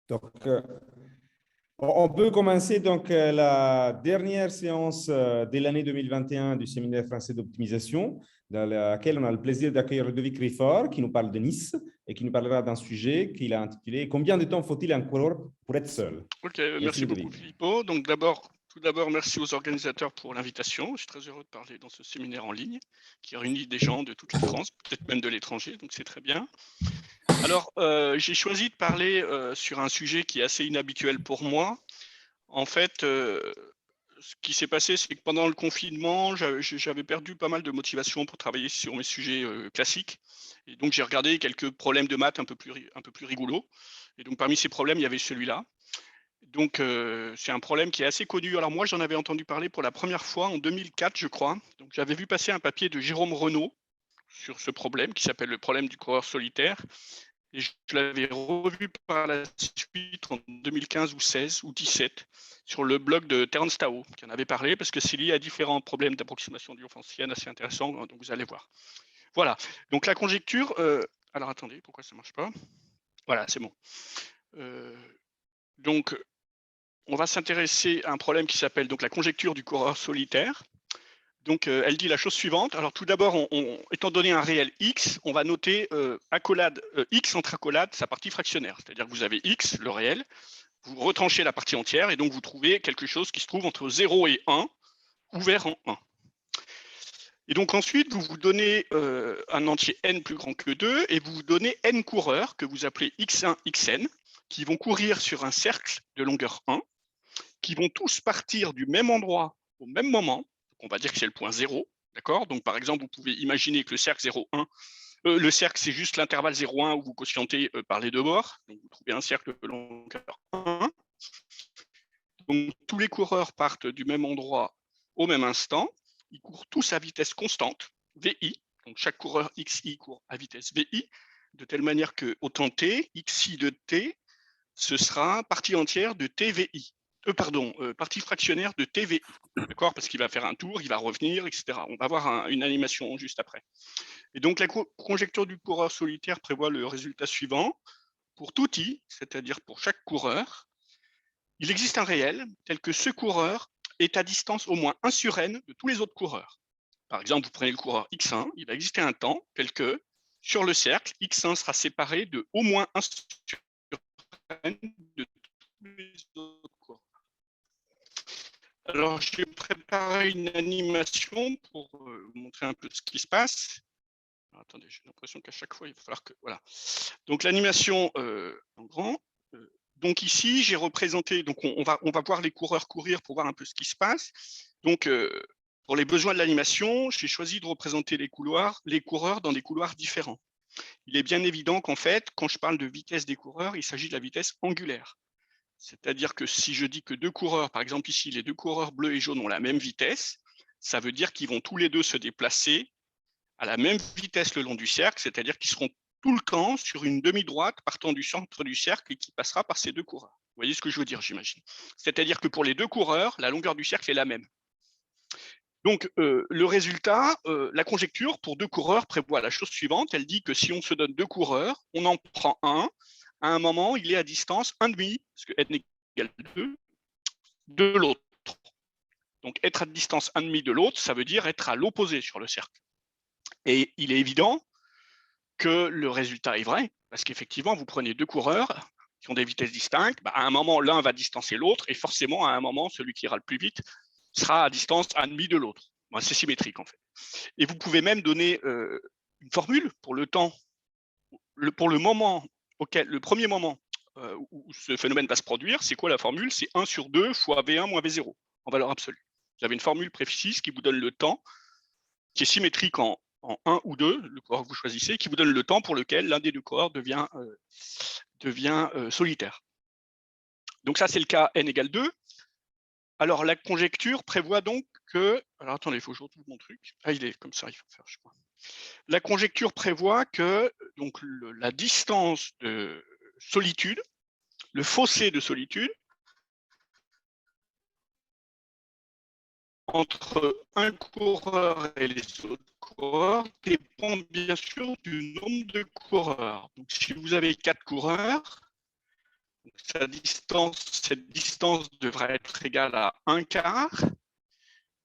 Donc, on peut commencer donc la dernière séance de l'année 2021 du séminaire français d'optimisation, dans laquelle on a le plaisir d'accueillir Ludovic Rifford, qui nous parle de Nice et qui nous parlera d'un sujet qu'il a intitulé « Combien de temps faut-il un coureur pour être seul ?» Ok, merci beaucoup Filippo. Donc tout d'abord, merci aux organisateurs pour l'invitation. Je suis très heureux de parler dans ce séminaire en ligne qui réunit des gens de toute la France, peut-être même de l'étranger, donc c'est très bien. Alors, j'ai choisi de parler sur un sujet qui est assez inhabituel pour moi. En fait, ce qui s'est passé, c'est que pendant le confinement, j'avais perdu pas mal de motivation pour travailler sur mes sujets classiques. Et donc, j'ai regardé quelques problèmes de maths un peu plus rigolos. Et donc, parmi ces problèmes, il y avait celui-là. Donc, c'est un problème qui est assez connu. Alors moi, j'en avais entendu parler pour la première fois en 2004, je crois. Donc, j'avais vu passer un papier de Jérôme Renaud sur ce problème qui s'appelle le problème du coureur solitaire. Et je l'avais revu par la suite en 2015 ou 16 ou 17 sur le blog de Terence Tao, qui en avait parlé, parce que c'est lié à différents problèmes d'approximation du Liouvrencienne assez intéressants, donc vous allez voir. Voilà, donc la conjecture... alors attendez, pourquoi ça ne marche pas? Voilà, c'est bon. Donc, on va s'intéresser à un problème qui s'appelle donc la conjecture du coureur solitaire. Donc, elle dit la chose suivante. Alors, tout d'abord, étant donné un réel x, on va noter accolade, x entre accolades sa partie fractionnaire. C'est-à-dire que vous avez x, le réel, vous retranchez la partie entière et donc vous trouvez quelque chose qui se trouve entre 0 et 1, ouvert en 1. Et donc ensuite, vous vous donnez un entier n plus grand que 2 et vous vous donnez n coureurs que vous appelez x1, xn, qui vont courir sur un cercle de longueur 1, qui vont tous partir du même endroit au même moment. On va dire que c'est le point 0, d'accord? Donc, par exemple, vous pouvez imaginer que le cercle 0,1, le cercle, c'est juste l'intervalle 0,1 où vous quotientez par les deux bords. Donc, vous trouvez un cercle de longueur 1. Donc, tous les coureurs partent du même endroit au même instant. Ils courent tous à vitesse constante, VI. Donc, chaque coureur XI court à vitesse VI, de telle manière qu'au temps t, XI de t, ce sera partie entière de TVI. Partie fractionnaire de TVI, d'accord? Parce qu'il va faire un tour, il va revenir, etc. On va avoir une animation juste après. Et donc, la conjecture du coureur solitaire prévoit le résultat suivant. Pour tout I, c'est-à-dire pour chaque coureur, il existe un réel tel que ce coureur est à distance au moins 1 sur n de tous les autres coureurs. Par exemple, vous prenez le coureur x1, il va exister un temps tel que, sur le cercle, x1 sera séparé de au moins 1 sur n de tous les autres coureurs. Alors, j'ai préparé une animation pour vous montrer un peu ce qui se passe. Alors, attendez, j'ai l'impression qu'à chaque fois, il va falloir que... Voilà. Donc, l'animation en grand. Donc, ici, j'ai représenté... Donc, on va voir les coureurs courir pour voir un peu ce qui se passe. Donc, pour les besoins de l'animation, j'ai choisi de représenter les coureurs dans des couloirs différents. Il est bien évident qu'en fait, quand je parle de vitesse des coureurs, il s'agit de la vitesse angulaire. C'est-à-dire que si je dis que deux coureurs, par exemple ici, les deux coureurs bleus et jaunes ont la même vitesse, ça veut dire qu'ils vont tous les deux se déplacer à la même vitesse le long du cercle, c'est-à-dire qu'ils seront tout le temps sur une demi-droite partant du centre du cercle et qui passera par ces deux coureurs. Vous voyez ce que je veux dire, j'imagine. C'est-à-dire que pour les deux coureurs, la longueur du cercle est la même. Donc, le résultat, la conjecture pour deux coureurs prévoit la chose suivante. Elle dit que si on se donne deux coureurs, on en prend un. À un moment, il est à distance 1,5, parce que n égale 2, de l'autre. Donc, être à distance 1,5 de l'autre, ça veut dire être à l'opposé sur le cercle. Et il est évident que le résultat est vrai, parce qu'effectivement, vous prenez deux coureurs qui ont des vitesses distinctes, à un moment, l'un va distancer l'autre, et forcément, à un moment, celui qui ira le plus vite sera à distance 1,5 de l'autre. C'est symétrique, en fait. Et vous pouvez même donner une formule pour le temps, pour le moment le premier moment où ce phénomène va se produire. C'est quoi la formule? C'est 1 sur 2 fois V1 moins V0 en valeur absolue. Vous avez une formule précise qui vous donne le temps, qui est symétrique en 1 ou 2, le coureur que vous choisissez, qui vous donne le temps pour lequel l'un des deux coureurs devient solitaire. Donc ça, c'est le cas n égale 2. Alors, la conjecture prévoit donc que... Alors, attendez, il faut que je retrouve mon truc. Ah, il est comme ça, il faut faire, je crois. La conjecture prévoit que donc, la distance de solitude, le fossé de solitude, entre un coureur et les autres coureurs dépend bien sûr du nombre de coureurs. Donc, si vous avez 4 coureurs, cette distance devrait être égale à 1/4.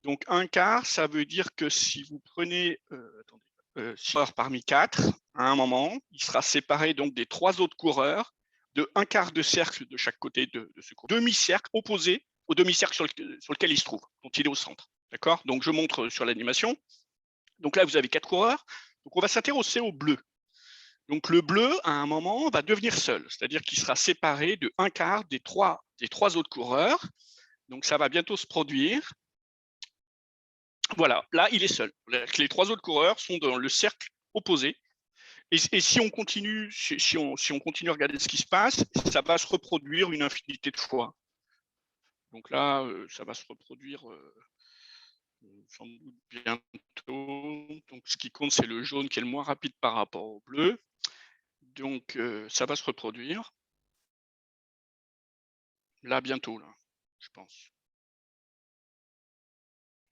Donc 1/4, ça veut dire que si vous prenez 6 coureurs parmi 4, à un moment, il sera séparé donc des 3 autres coureurs de 1/4 de cercle de chaque côté de ce cours. Demi-cercle opposé au demi-cercle sur lequel il se trouve, dont il est au centre. D'accord? Donc je montre sur l'animation. Donc là, vous avez 4 coureurs. Donc on va s'intéresser au bleu. Donc le bleu, à un moment, va devenir seul, c'est-à-dire qu'il sera séparé de 1/4 des trois autres coureurs. Donc ça va bientôt se produire. Voilà, là, il est seul. Les 3 autres coureurs sont dans le cercle opposé. Et si on continue, si on continue à regarder ce qui se passe, ça va se reproduire une infinité de fois. Donc là, ça va se reproduire sans doute bientôt. Donc ce qui compte, c'est le jaune qui est le moins rapide par rapport au bleu. Donc ça va se reproduire. Là, bientôt, là, je pense.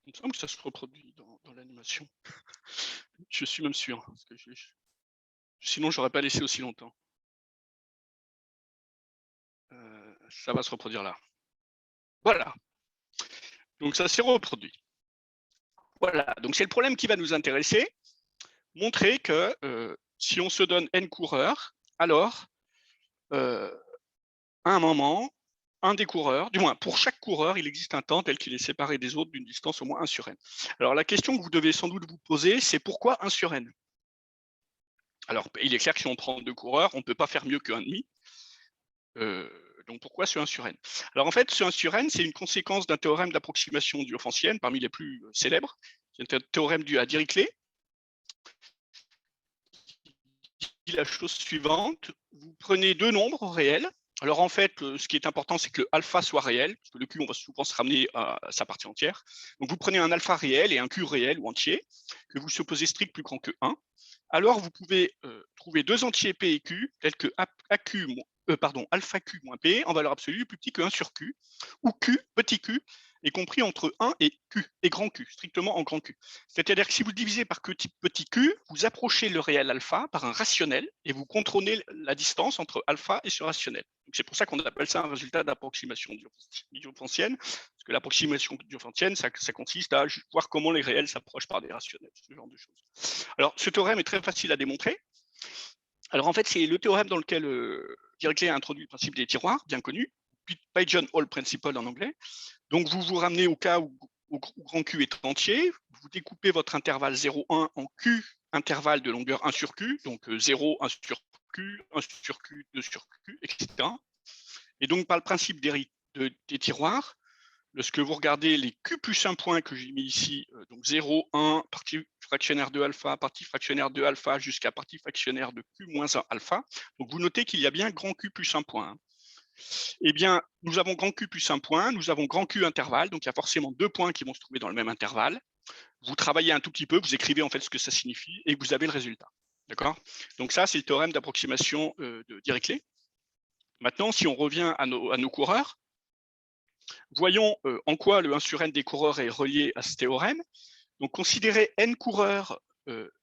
Il me semble que ça se reproduit dans l'animation. Je suis même sûr. Parce que sinon, j'aurais pas laissé aussi longtemps. Ça va se reproduire là. Voilà. Donc ça s'est reproduit. Voilà. Donc c'est le problème qui va nous intéresser. Montrer que si on se donne n coureurs, alors à un moment, un des coureurs, du moins pour chaque coureur, il existe un temps tel qu'il est séparé des autres d'une distance au moins 1 sur n. Alors la question que vous devez sans doute vous poser, c'est pourquoi 1 sur n? Alors il est clair que si on prend 2 coureurs, on ne peut pas faire mieux que 1,5. Donc pourquoi ce 1 sur n? Alors en fait, ce 1 sur n, c'est une conséquence d'un théorème d'approximation diophantinienne parmi les plus célèbres. C'est un théorème dû à Dirichlet. La chose suivante, vous prenez 2 nombres réels. Alors en fait, ce qui est important, c'est que le alpha soit réel, parce que le q, on va souvent se ramener à sa partie entière. Donc vous prenez un alpha réel et un q réel ou entier, que vous supposez strict plus grand que 1. Alors vous pouvez trouver 2 entiers p et q, tels que alpha q moins p en valeur absolue plus petit que 1 sur q, ou q, petit q, est compris entre 1 et q, et grand q, strictement en grand q. C'est-à-dire que si vous divisez par petit q, vous approchez le réel alpha par un rationnel et vous contrôlez la distance entre alpha et ce rationnel. C'est pour ça qu'on appelle ça un résultat d'approximation diophantinienne, parce que l'approximation diophantinienne, ça consiste à voir comment les réels s'approchent par des rationnels, ce genre de choses. Alors, ce théorème est très facile à démontrer. Alors, en fait, c'est le théorème dans lequel Dirichlet a introduit le principe des tiroirs, bien connu, Pigeonhole Principle en anglais. Donc, vous vous ramenez au cas où grand Q est entier, vous découpez votre intervalle 0,1 en Q, intervalle de longueur 1 sur Q, donc 0, 1 sur Q, 1 sur Q, 2 sur Q, etc. Et donc, par le principe des tiroirs, lorsque vous regardez les Q plus 1 point que j'ai mis ici, donc 0, 1, partie fractionnaire de alpha, partie fractionnaire de alpha, jusqu'à partie fractionnaire de Q moins 1 alpha, donc vous notez qu'il y a bien grand Q plus 1 point. Eh bien, nous avons grand Q plus 1 point, nous avons grand Q intervalle, donc il y a forcément 2 points qui vont se trouver dans le même intervalle. Vous travaillez un tout petit peu, vous écrivez en fait ce que ça signifie, et vous avez le résultat. D'accord? Donc ça, c'est le théorème d'approximation de Dirichlet. Maintenant, si on revient à nos coureurs, voyons en quoi le 1 sur n des coureurs est relié à ce théorème. Donc, considérez n coureurs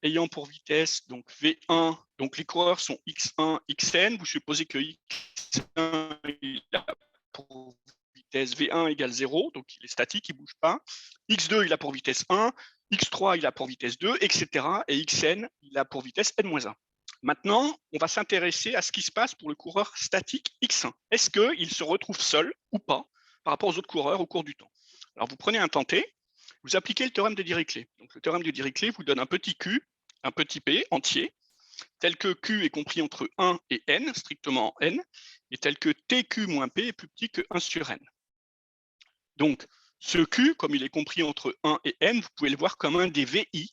ayant pour vitesse donc V1, donc les coureurs sont x1, xn, vous supposez que x1 il a pour vitesse V1 égale 0, donc il est statique, il ne bouge pas. x2 il a pour vitesse 1, x3 il a pour vitesse 2, etc. Et xn il a pour vitesse n-1. Maintenant, on va s'intéresser à ce qui se passe pour le coureur statique x1. Est-ce qu'il se retrouve seul ou pas par rapport aux autres coureurs au cours du temps? Alors vous prenez un temps t, vous appliquez le théorème de Dirichlet. Donc le théorème de Dirichlet vous donne un petit q, un petit p entier, tel que q est compris entre 1 et n, strictement n, et tel que tq moins p est plus petit que 1 sur n. Donc ce q, comme il est compris entre 1 et n, vous pouvez le voir comme un des VI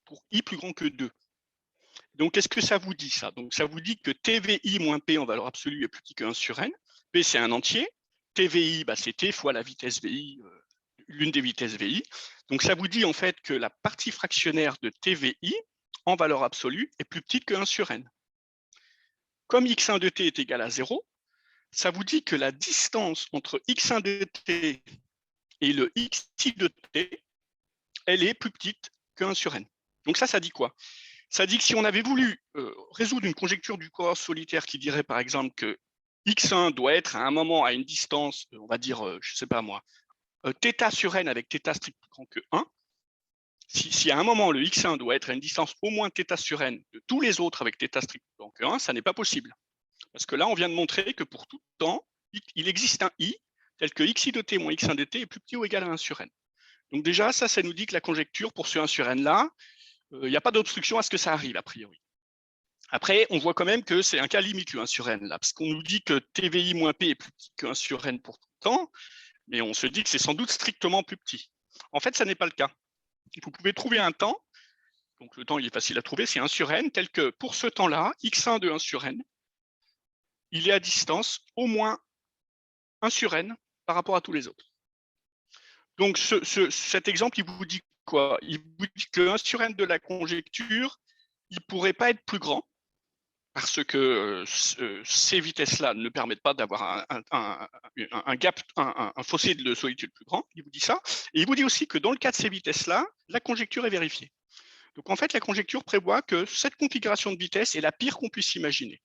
pour i plus grand que 2. Donc qu'est-ce que ça vous dit ça? Donc ça vous dit que TVI moins P en valeur absolue est plus petit que 1 sur n. P c'est un entier. TVI, c'est T fois la vitesse VI, l'une des vitesses VI. Donc ça vous dit en fait que la partie fractionnaire de TVI en valeur absolue est plus petite que 1 sur n. Comme x1 de t est égal à 0, ça vous dit que la distance entre x1 de t et le xi de t, elle est plus petite que 1 sur n. Donc ça dit quoi? Ça dit que si on avait voulu résoudre une conjecture du coureur solitaire qui dirait par exemple que x1 doit être à un moment à une distance, on va dire, je ne sais pas moi, θ sur n avec θ strict plus grand que 1, si à un moment le x1 doit être à une distance au moins θ sur n de tous les autres avec θ strict plus grand que 1, ça n'est pas possible. Parce que là, on vient de montrer que pour tout temps, il existe un i tel que xi de t moins x1 de t est plus petit ou égal à 1 sur n. Donc déjà, ça nous dit que la conjecture pour ce 1 sur n-là, il n'y a pas d'obstruction à ce que ça arrive, a priori. Après, on voit quand même que c'est un cas limite, le 1 sur n, là, parce qu'on nous dit que tvi moins p est plus petit que 1 sur n pour tout le temps, mais on se dit que c'est sans doute strictement plus petit. En fait, ça n'est pas le cas. Vous pouvez trouver un temps, donc le temps il est facile à trouver, c'est 1 sur n, tel que pour ce temps-là, x1 de 1 sur n, il est à distance au moins 1 sur n par rapport à tous les autres. Donc cet exemple, il vous dit quoi? Il vous dit que 1 sur n de la conjecture, il ne pourrait pas être plus grand, parce que ces vitesses-là ne permettent pas d'avoir un gap, un fossé de solitude plus grand, il vous dit ça. Et il vous dit aussi que dans le cas de ces vitesses-là, la conjecture est vérifiée. Donc en fait, la conjecture prévoit que cette configuration de vitesse est la pire qu'on puisse imaginer.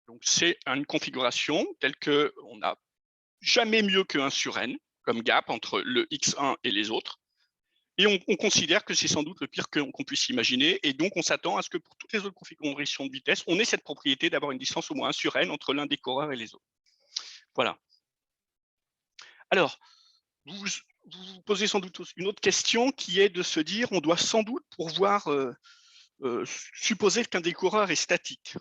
Donc c'est une configuration telle qu'on n'a jamais mieux que 1 sur n, comme gap entre le x1 et les autres. Et on considère que c'est sans doute le pire qu'on puisse imaginer. Et donc, on s'attend à ce que pour toutes les autres configurations de vitesse, on ait cette propriété d'avoir une distance au moins 1 sur n entre l'un des coureurs et les autres. Voilà. Alors, vous vous posez sans doute une autre question qui est de se dire, on doit sans doute pouvoir supposer qu'un des coureurs est statique,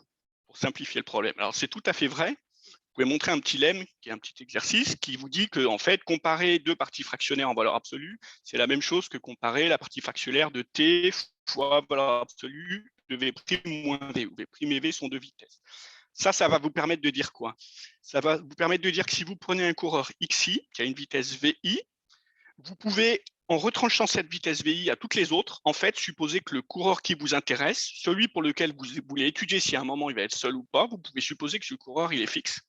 pour simplifier le problème. Alors, c'est tout à fait vrai. Vous pouvez montrer un petit lemme, qui est un petit exercice, qui vous dit que, en fait, comparer deux parties fractionnaires en valeur absolue, c'est la même chose que comparer la partie fractionnaire de t fois valeur absolue de v' moins v, où v' et v sont deux vitesses. Ça va vous permettre de dire quoi? Ça va vous permettre de dire que si vous prenez un coureur xi, qui a une vitesse vi, vous pouvez, en retranchant cette vitesse vi à toutes les autres, en fait, supposer que le coureur qui vous intéresse, celui pour lequel vous voulez étudier si à un moment il va être seul ou pas, vous pouvez supposer que ce coureur, il est fixe.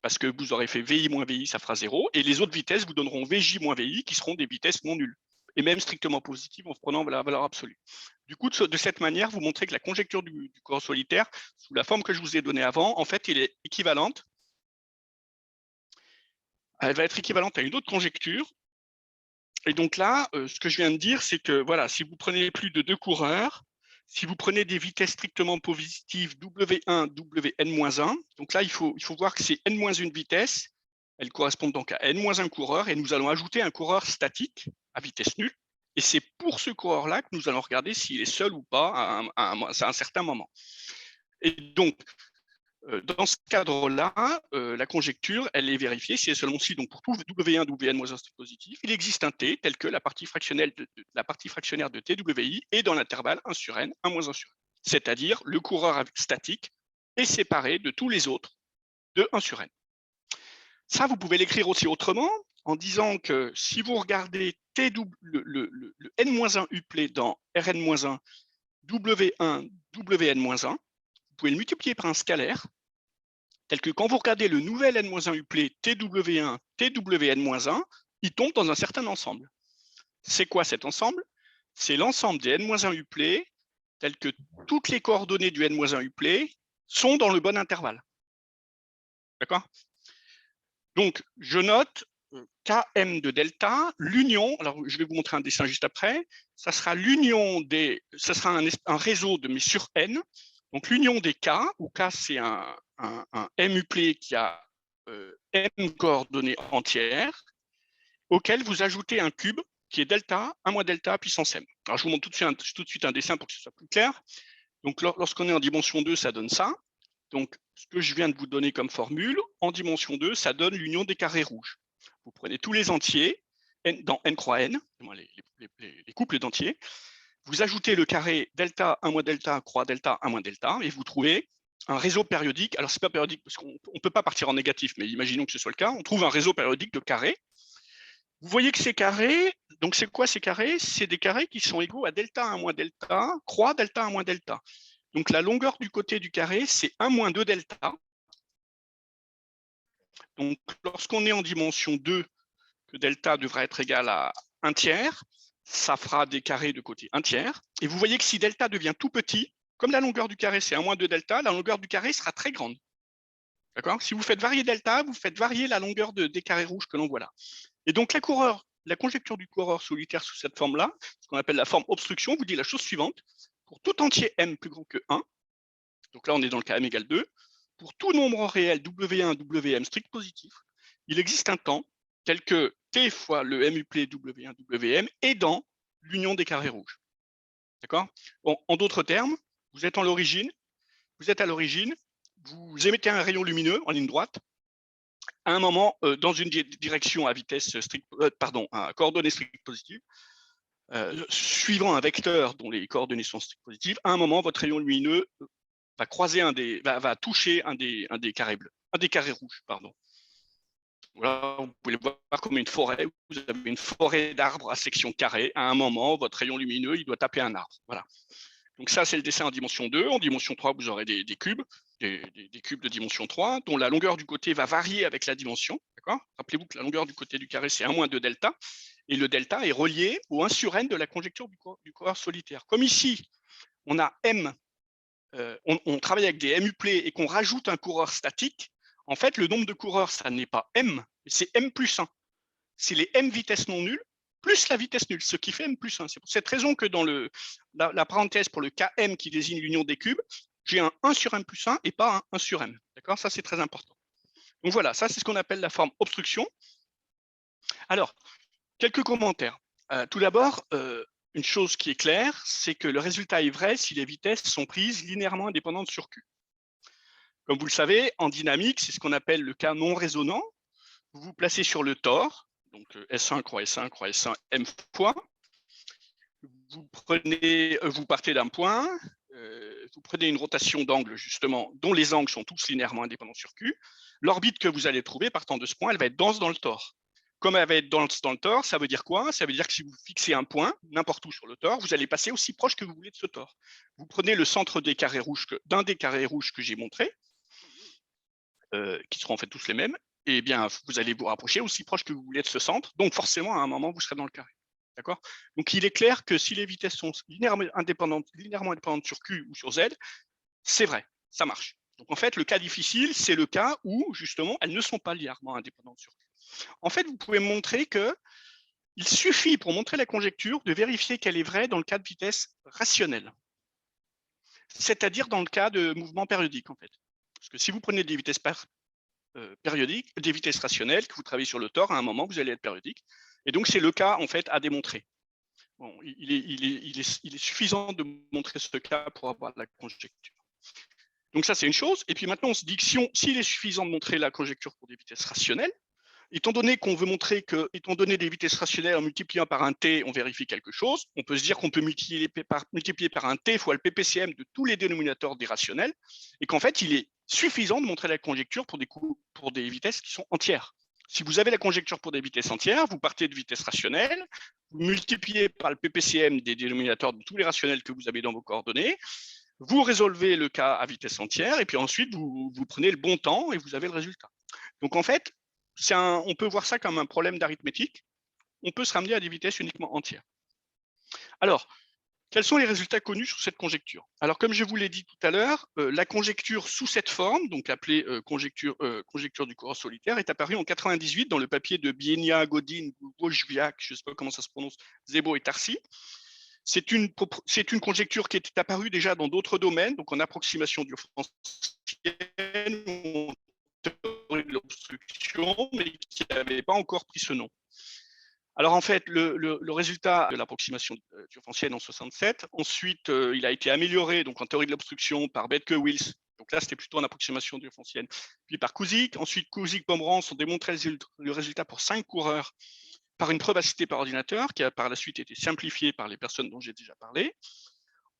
Parce que vous aurez fait VI moins VI, ça fera 0, et les autres vitesses vous donneront VJ moins VI, qui seront des vitesses non nulles, et même strictement positives en prenant la valeur absolue. Du coup, de cette manière, vous montrez que la conjecture du coureur solitaire, sous la forme que je vous ai donnée avant, en fait, elle est équivalente. Elle va être équivalente à une autre conjecture. Et donc là, ce que je viens de dire, c'est que voilà, si vous prenez plus de 2 coureurs, si vous prenez des vitesses strictement positives W1, Wn-1, donc là, il faut voir que c'est n-1 vitesse, elles correspondent donc à n-1 coureur, et nous allons ajouter un coureur statique à vitesse nulle, et c'est pour ce coureur-là que nous allons regarder s'il est seul ou pas à un certain moment. Et donc, dans ce cadre-là, la conjecture, elle est vérifiée si et seulement si, donc pour tout W1, Wn-1 strict positif, il existe un T tel que la partie fractionnaire de TWI est dans l'intervalle 1 sur n, 1 moins 1 sur n. C'est-à-dire le coureur statique est séparé de tous les autres de 1 sur n. Ça, vous pouvez l'écrire aussi autrement en disant que si vous regardez le n-1 uplé dans Rn-1, W1, Wn-1, vous pouvez le multiplier par un scalaire, tel que quand vous regardez le nouvel n-1 uplé TW1, TWN-1, il tombe dans un certain ensemble. C'est quoi cet ensemble? C'est l'ensemble des n-1 uplés, tel que toutes les coordonnées du n-1 uplé sont dans le bon intervalle. D'accord? Donc, je note Km de delta, l'union, alors je vais vous montrer un dessin juste après, ça sera l'union des, ça sera un réseau de mais sur n, donc l'union des K, où K c'est un M uplé qui a M coordonnées entières, auquel vous ajoutez un cube qui est delta, 1 moins delta puissance M. Alors je vous montre tout de suite un dessin pour que ce soit plus clair. Donc lorsqu'on est en dimension 2, ça donne ça. Donc ce que je viens de vous donner comme formule, en dimension 2, ça donne l'union des carrés rouges. Vous prenez tous les entiers, dans n croix n, les couples d'entiers, vous ajoutez le carré delta 1 moins delta croix delta 1 moins delta, et vous trouvez un réseau périodique. Alors, ce n'est pas périodique parce qu'on ne peut pas partir en négatif, mais imaginons que ce soit le cas. On trouve un réseau périodique de carrés. Vous voyez que ces carrés, donc c'est quoi ces carrés? C'est des carrés qui sont égaux à delta 1 moins delta, croix delta 1 moins delta. Donc, la longueur du côté du carré, c'est 1 moins 2 delta. Donc, lorsqu'on est en dimension 2, que delta devrait être égal à 1 tiers, ça fera des carrés de côté 1 tiers. Et vous voyez que si delta devient tout petit, comme la longueur du carré, c'est 1 moins 2 delta, la longueur du carré sera très grande. D'accord? Si vous faites varier delta, vous faites varier la longueur des carrés rouges que l'on voit là. Et donc, la conjecture du coureur solitaire sous cette forme-là, ce qu'on appelle la forme obstruction, vous dit la chose suivante. Pour tout entier m plus grand que 1, donc là, on est dans le cas m égale 2, pour tout nombre réel W1, Wm strict positif, il existe un temps tel que t fois le m uplet W1, Wm est dans l'union des carrés rouges. D'accord? Bon, en d'autres termes, vous êtes à l'origine, vous émettez un rayon lumineux en ligne droite, à un moment, dans une direction à vitesse stricte, à coordonnées strictes positives, suivant un vecteur dont les coordonnées sont strictes positives, à un moment, votre rayon lumineux va croiser va toucher un des carrés bleus, un des carrés rouges, pardon. Voilà, vous pouvez le voir comme une forêt. Vous avez une forêt d'arbres à section carrée. À un moment, votre rayon lumineux, il doit taper un arbre. Voilà. Donc ça, c'est le dessin en dimension 2. En dimension 3, vous aurez des cubes, des cubes de dimension 3, dont la longueur du côté va varier avec la dimension. Rappelez-vous que la longueur du côté du carré, c'est 1 moins 2 delta. Et le delta est relié au 1 sur n de la conjecture du coureur solitaire. Comme ici, on a m, on travaille avec des m uplets et qu'on rajoute un coureur statique, en fait, le nombre de coureurs, ça n'est pas m, c'est m plus 1. C'est les m vitesses non nulles plus la vitesse nulle, ce qui fait m plus 1. C'est pour cette raison que dans la parenthèse pour le km qui désigne l'union des cubes, j'ai un 1 sur m plus 1 et pas un 1 sur m. D'accord? Ça, c'est très important. Donc voilà, ça, c'est ce qu'on appelle la forme obstruction. Alors, quelques commentaires. Tout d'abord, une chose qui est claire, c'est que le résultat est vrai si les vitesses sont prises linéairement indépendantes sur Q. Comme vous le savez, en dynamique, c'est ce qu'on appelle le cas non résonant. Vous vous placez sur le tore, donc S1 croix S1 croix S1 M fois. Vous partez d'un point, vous prenez une rotation d'angle justement, dont les angles sont tous linéairement indépendants sur Q. L'orbite que vous allez trouver partant de ce point, elle va être dense dans le tore. Comme elle va être dense dans le tore, ça veut dire quoi? Ça veut dire que si vous fixez un point, n'importe où sur le tore, vous allez passer aussi proche que vous voulez de ce tore. Vous prenez le centre des carrés rouges, d'un des carrés rouges que j'ai montré, qui seront en fait tous les mêmes, et bien vous allez vous rapprocher aussi proche que vous voulez de ce centre, donc forcément à un moment vous serez dans le carré. D'accord? Donc il est clair que si les vitesses sont linéairement indépendantes sur Q ou sur Z, c'est vrai, ça marche. Donc en fait, le cas difficile, c'est le cas où justement elles ne sont pas linéairement indépendantes sur Q. En fait, vous pouvez montrer que il suffit pour montrer la conjecture de vérifier qu'elle est vraie dans le cas de vitesse rationnelle, c'est-à-dire dans le cas de mouvement périodique en fait. Parce que si vous prenez des vitesses périodiques, des vitesses rationnelles, que vous travaillez sur le tore, à un moment vous allez être périodique. Et donc c'est le cas en fait à démontrer. Bon, il est suffisant de montrer ce cas pour avoir la conjecture. Donc ça c'est une chose. Et puis maintenant on se dit que s'il est suffisant de montrer la conjecture pour des vitesses rationnelles, étant donné qu'on veut montrer que, étant donné des vitesses rationnelles en multipliant par un t, on vérifie quelque chose, on peut se dire qu'on peut multiplier par un t fois le ppcm de tous les dénominateurs des rationnels, et qu'en fait, il est suffisant de montrer la conjecture pour des vitesses qui sont entières. Si vous avez la conjecture pour des vitesses entières, vous partez de vitesses rationnelles, vous multipliez par le ppcm des dénominateurs de tous les rationnels que vous avez dans vos coordonnées, vous résolvez le cas à vitesse entière, et puis ensuite, vous prenez le bon temps et vous avez le résultat. Donc en fait, on peut voir ça comme un problème d'arithmétique. On peut se ramener à des vitesses uniquement entières. Alors, quels sont les résultats connus sur cette conjecture? Alors, comme je vous l'ai dit tout à l'heure, la conjecture sous cette forme, donc appelée conjecture du coureur solitaire, est apparue en 98 dans le papier de Bienia, Godin, Wojciak, je ne sais pas comment ça se prononce, Szebo et Tarsi. C'est une conjecture qui était apparue déjà dans d'autres domaines, donc en approximation différentielle, théorie de l'obstruction, mais qui n'avait pas encore pris ce nom. Alors en fait, le résultat de l'approximation différentielle en 67, ensuite il a été amélioré donc en théorie de l'obstruction par Bethke-Wills, donc là c'était plutôt en approximation différentielle, puis par Kuzik, ensuite Kuzik-Pomerance ont démontré le résultat pour 5 coureurs par une preuve assistée par ordinateur qui a par la suite été simplifiée par les personnes dont j'ai déjà parlé.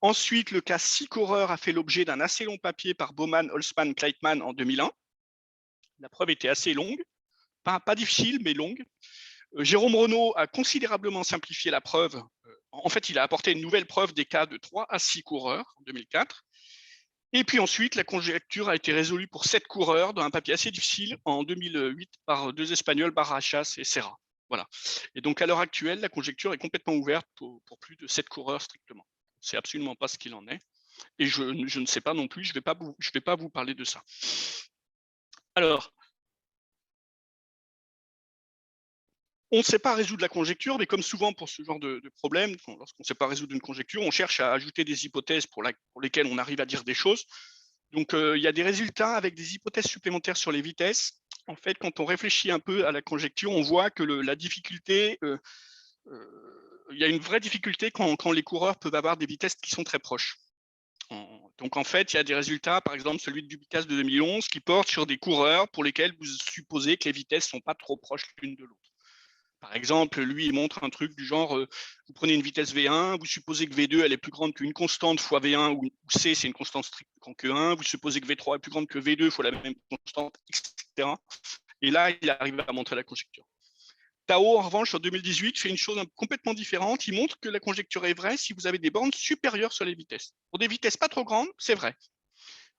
Ensuite, le cas 6 coureurs a fait l'objet d'un assez long papier par Baumann, Holzmann, Kleitman en 2001. La preuve était assez longue, pas difficile, mais longue. Jérôme Renaud a considérablement simplifié la preuve. En fait, il a apporté une nouvelle preuve des cas de 3 à 6 coureurs en 2004. Et puis ensuite, la conjecture a été résolue pour 7 coureurs dans un papier assez difficile en 2008 par 2 Espagnols, Barajas et Serra. Voilà. Et donc, à l'heure actuelle, la conjecture est complètement ouverte pour plus de 7 coureurs strictement. C'est absolument pas ce qu'il en est. Et je ne sais pas non plus, je vais pas vous parler de ça. Alors, on ne sait pas résoudre la conjecture, mais comme souvent pour ce genre de problème, lorsqu'on ne sait pas résoudre une conjecture, on cherche à ajouter des hypothèses pour lesquelles on arrive à dire des choses. Donc, il y a des résultats avec des hypothèses supplémentaires sur les vitesses. En fait, quand on réfléchit un peu à la conjecture, on voit que la difficulté, il y a une vraie difficulté quand les coureurs peuvent avoir des vitesses qui sont très proches. Donc, en fait, il y a des résultats, par exemple celui de Dubicas de 2011, qui porte sur des coureurs pour lesquels vous supposez que les vitesses ne sont pas trop proches l'une de l'autre. Par exemple, lui, il montre un truc du genre, vous prenez une vitesse V1, vous supposez que V2, elle est plus grande qu'une constante fois V1, où C, c'est une constante stricte plus grande que 1, vous supposez que V3 est plus grande que V2 fois la même constante, etc. Et là, il arrive à montrer la conjecture. Tao, en revanche, en 2018, fait une chose complètement différente. Il montre que la conjecture est vraie si vous avez des bornes supérieures sur les vitesses. Pour des vitesses pas trop grandes, c'est vrai.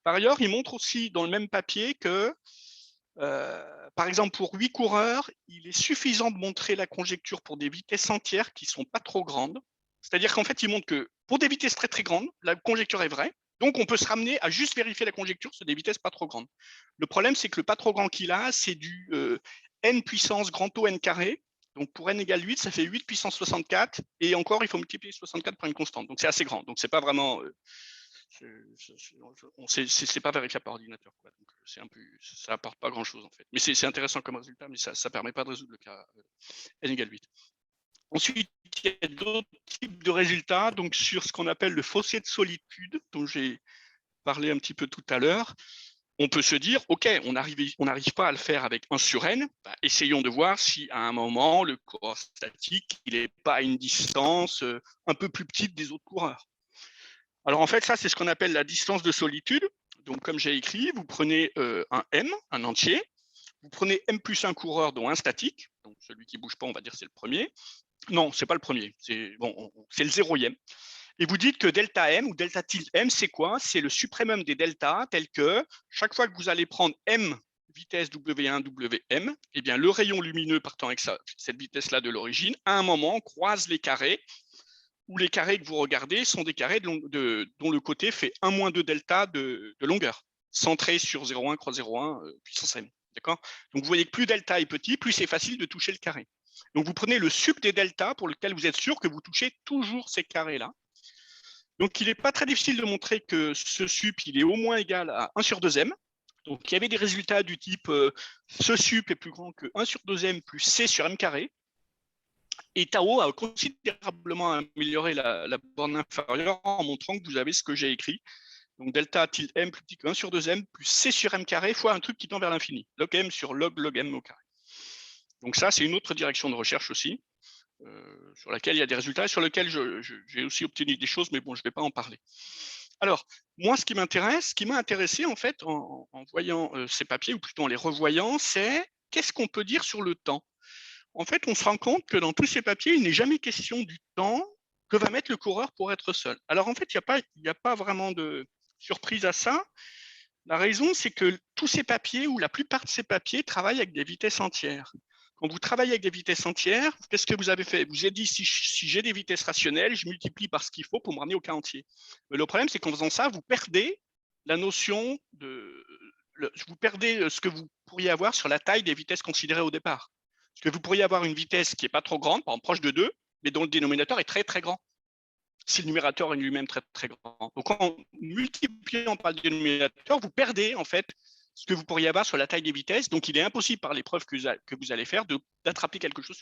Par ailleurs, il montre aussi dans le même papier que par exemple, pour 8 coureurs, il est suffisant de montrer la conjecture pour des vitesses entières qui ne sont pas trop grandes. C'est-à-dire qu'en fait, il montre que pour des vitesses très très grandes, la conjecture est vraie. Donc, on peut se ramener à juste vérifier la conjecture sur des vitesses pas trop grandes. Le problème, c'est que le pas trop grand qu'il a, c'est du n puissance grand O n carré. Donc, pour n égale 8, ça fait 8 puissance 64. Et encore, il faut multiplier 64 par une constante. Donc, c'est assez grand. Donc, c'est pas vraiment... c'est pas vérifiable par ordinateur, quoi. Donc c'est un peu, ça apporte pas grand chose en fait. Mais c'est intéressant comme résultat, mais ça permet pas de résoudre le cas n égale 8. Ensuite, il y a d'autres types de résultats, donc sur ce qu'on appelle le fossé de solitude, dont j'ai parlé un petit peu tout à l'heure. On peut se dire, OK, on n'arrive pas à le faire avec 1 sur n, bah, essayons de voir si à un moment, le coureur statique, il n'est pas à une distance un peu plus petite des autres coureurs. Alors en fait, ça, c'est ce qu'on appelle la distance de solitude. Donc comme j'ai écrit, vous prenez un M, un entier, vous prenez M plus un coureur, dont un statique, donc celui qui ne bouge pas, on va dire c'est le premier. Non, ce n'est pas le premier, c'est bon, le 0e. Et vous dites que delta M ou delta tilde M, c'est quoi? C'est le suprêmum des deltas, tel que chaque fois que vous allez prendre M vitesse W1, Wm, eh bien, le rayon lumineux partant avec cette vitesse-là de l'origine, à un moment, croise les carrés, où les carrés que vous regardez sont des carrés dont le côté fait 1 moins 2 delta de longueur, centré sur 0,1 croix 0,1 puissance m. D'accord? Donc vous voyez que plus delta est petit, plus c'est facile de toucher le carré. Donc vous prenez le sup des deltas pour lequel vous êtes sûr que vous touchez toujours ces carrés-là. Donc il n'est pas très difficile de montrer que ce sup, il est au moins égal à 1 sur 2m. Donc il y avait des résultats du type ce sup est plus grand que 1 sur 2m plus c sur m carré. Et Tao a considérablement amélioré la borne inférieure en montrant que vous avez ce que j'ai écrit. Donc delta tilde m plus petit que 1 sur 2m plus c sur m carré fois un truc qui tend vers l'infini. Log m sur log m au carré. Donc ça, c'est une autre direction de recherche aussi, sur laquelle il y a des résultats et sur lequel j'ai aussi obtenu des choses, mais bon, je ne vais pas en parler. Alors, moi, ce qui m'a intéressé en fait en voyant ces papiers, ou plutôt en les revoyant, c'est qu'est-ce qu'on peut dire sur le temps. En fait, on se rend compte que dans tous ces papiers, il n'est jamais question du temps que va mettre le coureur pour être seul. Alors en fait, il n'y a pas vraiment de surprise à ça. La raison, c'est que tous ces papiers, ou la plupart de ces papiers, travaillent avec des vitesses entières. Quand vous travaillez avec des vitesses entières, qu'est-ce que vous avez fait? Vous avez dit, si j'ai des vitesses rationnelles, je multiplie par ce qu'il faut pour me ramener au cas entier. Mais le problème, c'est qu'en faisant ça, vous perdez la notion vous perdez ce que vous pourriez avoir sur la taille des vitesses considérées au départ. Parce que vous pourriez avoir une vitesse qui n'est pas trop grande, par exemple proche de 2, mais dont le dénominateur est très très grand. Si le numérateur est lui-même très très grand. Donc en multipliant par le dénominateur, vous perdez en fait ce que vous pourriez avoir sur la taille des vitesses. Donc il est impossible par les preuves que vous allez faire d'attraper quelque chose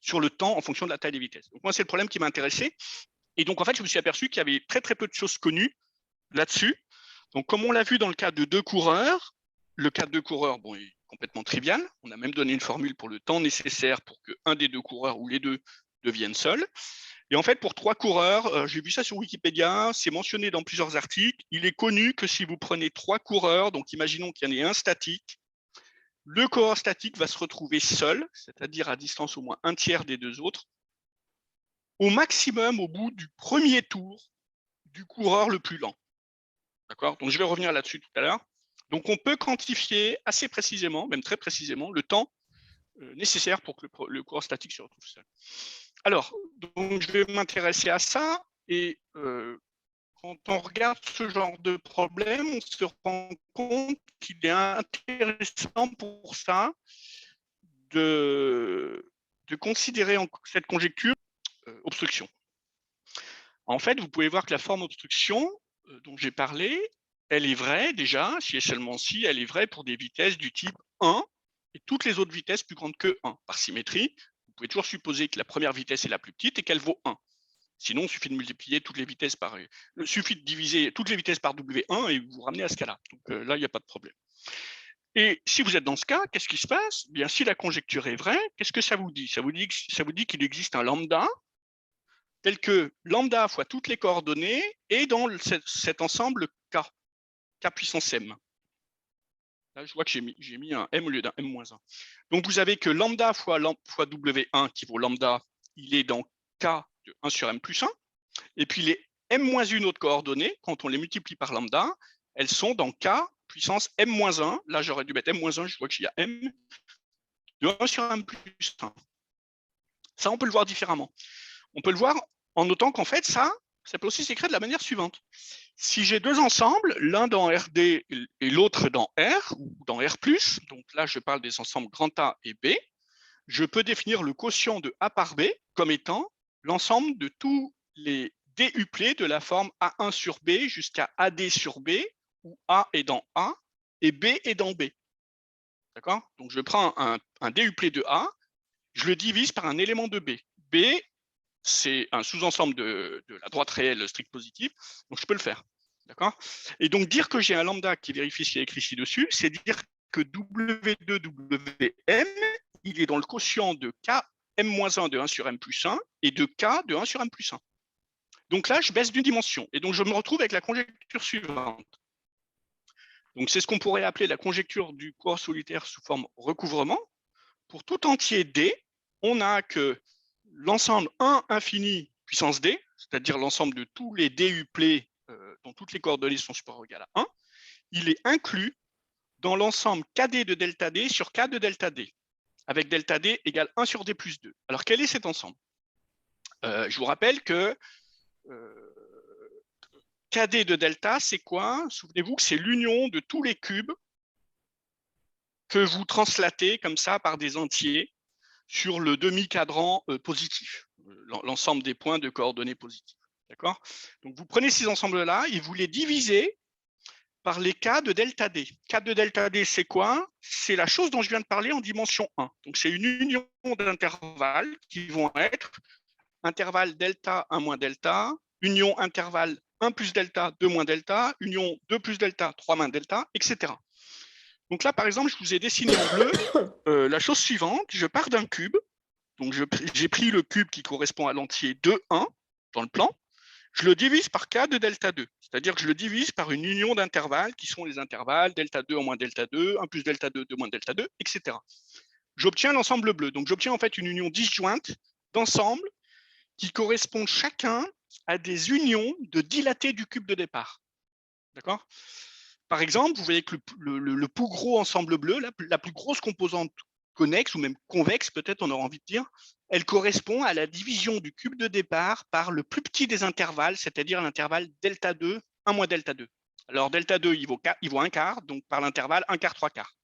sur le temps en fonction de la taille des vitesses. Donc moi, c'est le problème qui m'a intéressé. Et donc en fait, je me suis aperçu qu'il y avait très très peu de choses connues là-dessus. Donc comme on l'a vu dans le cas de 2 coureurs, le cas de 2 coureurs, bon, est complètement trivial. On a même donné une formule pour le temps nécessaire pour qu'un des 2 coureurs ou les 2 deviennent seuls. Et en fait, pour 3 coureurs, j'ai vu ça sur Wikipédia, c'est mentionné dans plusieurs articles. Il est connu que si vous prenez 3 coureurs, donc imaginons qu'il y en ait un statique, le coureur statique va se retrouver seul, c'est-à-dire à distance au moins 1/3 des 2 autres, au maximum au bout du premier tour du coureur le plus lent. D'accord? Donc je vais revenir là-dessus tout à l'heure. Donc on peut quantifier assez précisément, même très précisément, le temps nécessaire pour que le coureur statique se retrouve seul. Alors, donc je vais m'intéresser à ça et quand on regarde ce genre de problème, on se rend compte qu'il est intéressant pour ça de considérer cette conjecture obstruction. En fait, vous pouvez voir que la forme obstruction dont j'ai parlé, elle est vraie déjà, si et seulement si, elle est vraie pour des vitesses du type 1 et toutes les autres vitesses plus grandes que 1. Par symétrie, vous pouvez toujours supposer que la première vitesse est la plus petite et qu'elle vaut 1. Sinon, il suffit de multiplier toutes les vitesses par... Il suffit de diviser toutes les vitesses par W1 et vous vous ramenez à ce cas-là. Donc là, il n'y a pas de problème. Et si vous êtes dans ce cas, qu'est-ce qui se passe? Bien, si la conjecture est vraie, qu'est-ce que ça vous dit? Ça vous dit qu'il existe un lambda tel que lambda fois toutes les coordonnées est dans cet ensemble K, K puissance M. Là, je vois que j'ai mis un M au lieu d'un M-1. Donc, vous avez que lambda fois W1 qui vaut lambda, il est dans K de 1 sur M plus 1. Et puis, les M-1 autres coordonnées, quand on les multiplie par lambda, elles sont dans K puissance M-1. Là, j'aurais dû mettre M-1, je vois qu'il y a M de 1 sur M plus 1. Ça, on peut le voir différemment. On peut le voir en notant qu'en fait, ça peut aussi s'écrire de la manière suivante. Si j'ai deux ensembles, l'un dans RD et l'autre dans R, ou dans R+, donc là, je parle des ensembles grand A et B, je peux définir le quotient de A par B comme étant l'ensemble de tous les DUplés de la forme A1 sur B jusqu'à AD sur B, où A est dans A et B est dans B. D'accord? Donc, je prends un DUplé de A, je le divise par un élément de B. B, c'est un sous-ensemble de la droite réelle stricte positive, donc je peux le faire. D'accord? Et donc, dire que j'ai un lambda qui vérifie ce qui est écrit ci-dessus, c'est dire que W2, WM, il est dans le quotient de K M-1 de 1 sur M plus 1 et de K de 1 sur M plus 1. Donc là, je baisse d'une dimension. Et donc, je me retrouve avec la conjecture suivante. Donc, c'est ce qu'on pourrait appeler la conjecture du corps solitaire sous forme recouvrement. Pour tout entier D, on a que l'ensemble 1 infini puissance D, c'est-à-dire l'ensemble de tous les DUplés dont toutes les coordonnées sont supérieures ou égales à 1, il est inclus dans l'ensemble KD de delta D sur K de delta D, avec delta D égale 1 sur D plus 2. Alors, quel est cet ensemble? Je vous rappelle que KD de delta, c'est quoi? Souvenez-vous que c'est l'union de tous les cubes que vous translatez comme ça par des entiers sur le demi-cadran positif, l'ensemble des points de coordonnées positives. D'accord? Donc, vous prenez ces ensembles-là et vous les divisez par les K de delta D. K de delta D, c'est quoi? C'est la chose dont je viens de parler en dimension 1. Donc, c'est une union d'intervalles qui vont être intervalle delta 1 moins delta, union intervalle 1 plus delta, 2 moins delta, union 2 plus delta, 3 moins delta, etc. Donc là, par exemple, je vous ai dessiné en bleu la chose suivante. Je pars d'un cube. Donc, j'ai pris le cube qui correspond à l'entier 2, 1 dans le plan. Je le divise par K de delta 2. C'est-à-dire que je le divise par une union d'intervalles qui sont les intervalles delta 2 en moins delta 2, 1 plus delta 2, 2 moins delta 2, etc. J'obtiens l'ensemble bleu. Donc, j'obtiens en fait une union disjointe d'ensembles qui correspondent chacun à des unions de dilatés du cube de départ. D'accord? Par exemple, vous voyez que le plus gros ensemble bleu, la plus grosse composante connexe ou même convexe, peut-être on aura envie de dire, elle correspond à la division du cube de départ par le plus petit des intervalles, c'est-à-dire l'intervalle delta 2, 1 moins delta 2. Alors delta 2, il vaut 1 quart, donc par l'intervalle 1 quart, 3 quarts.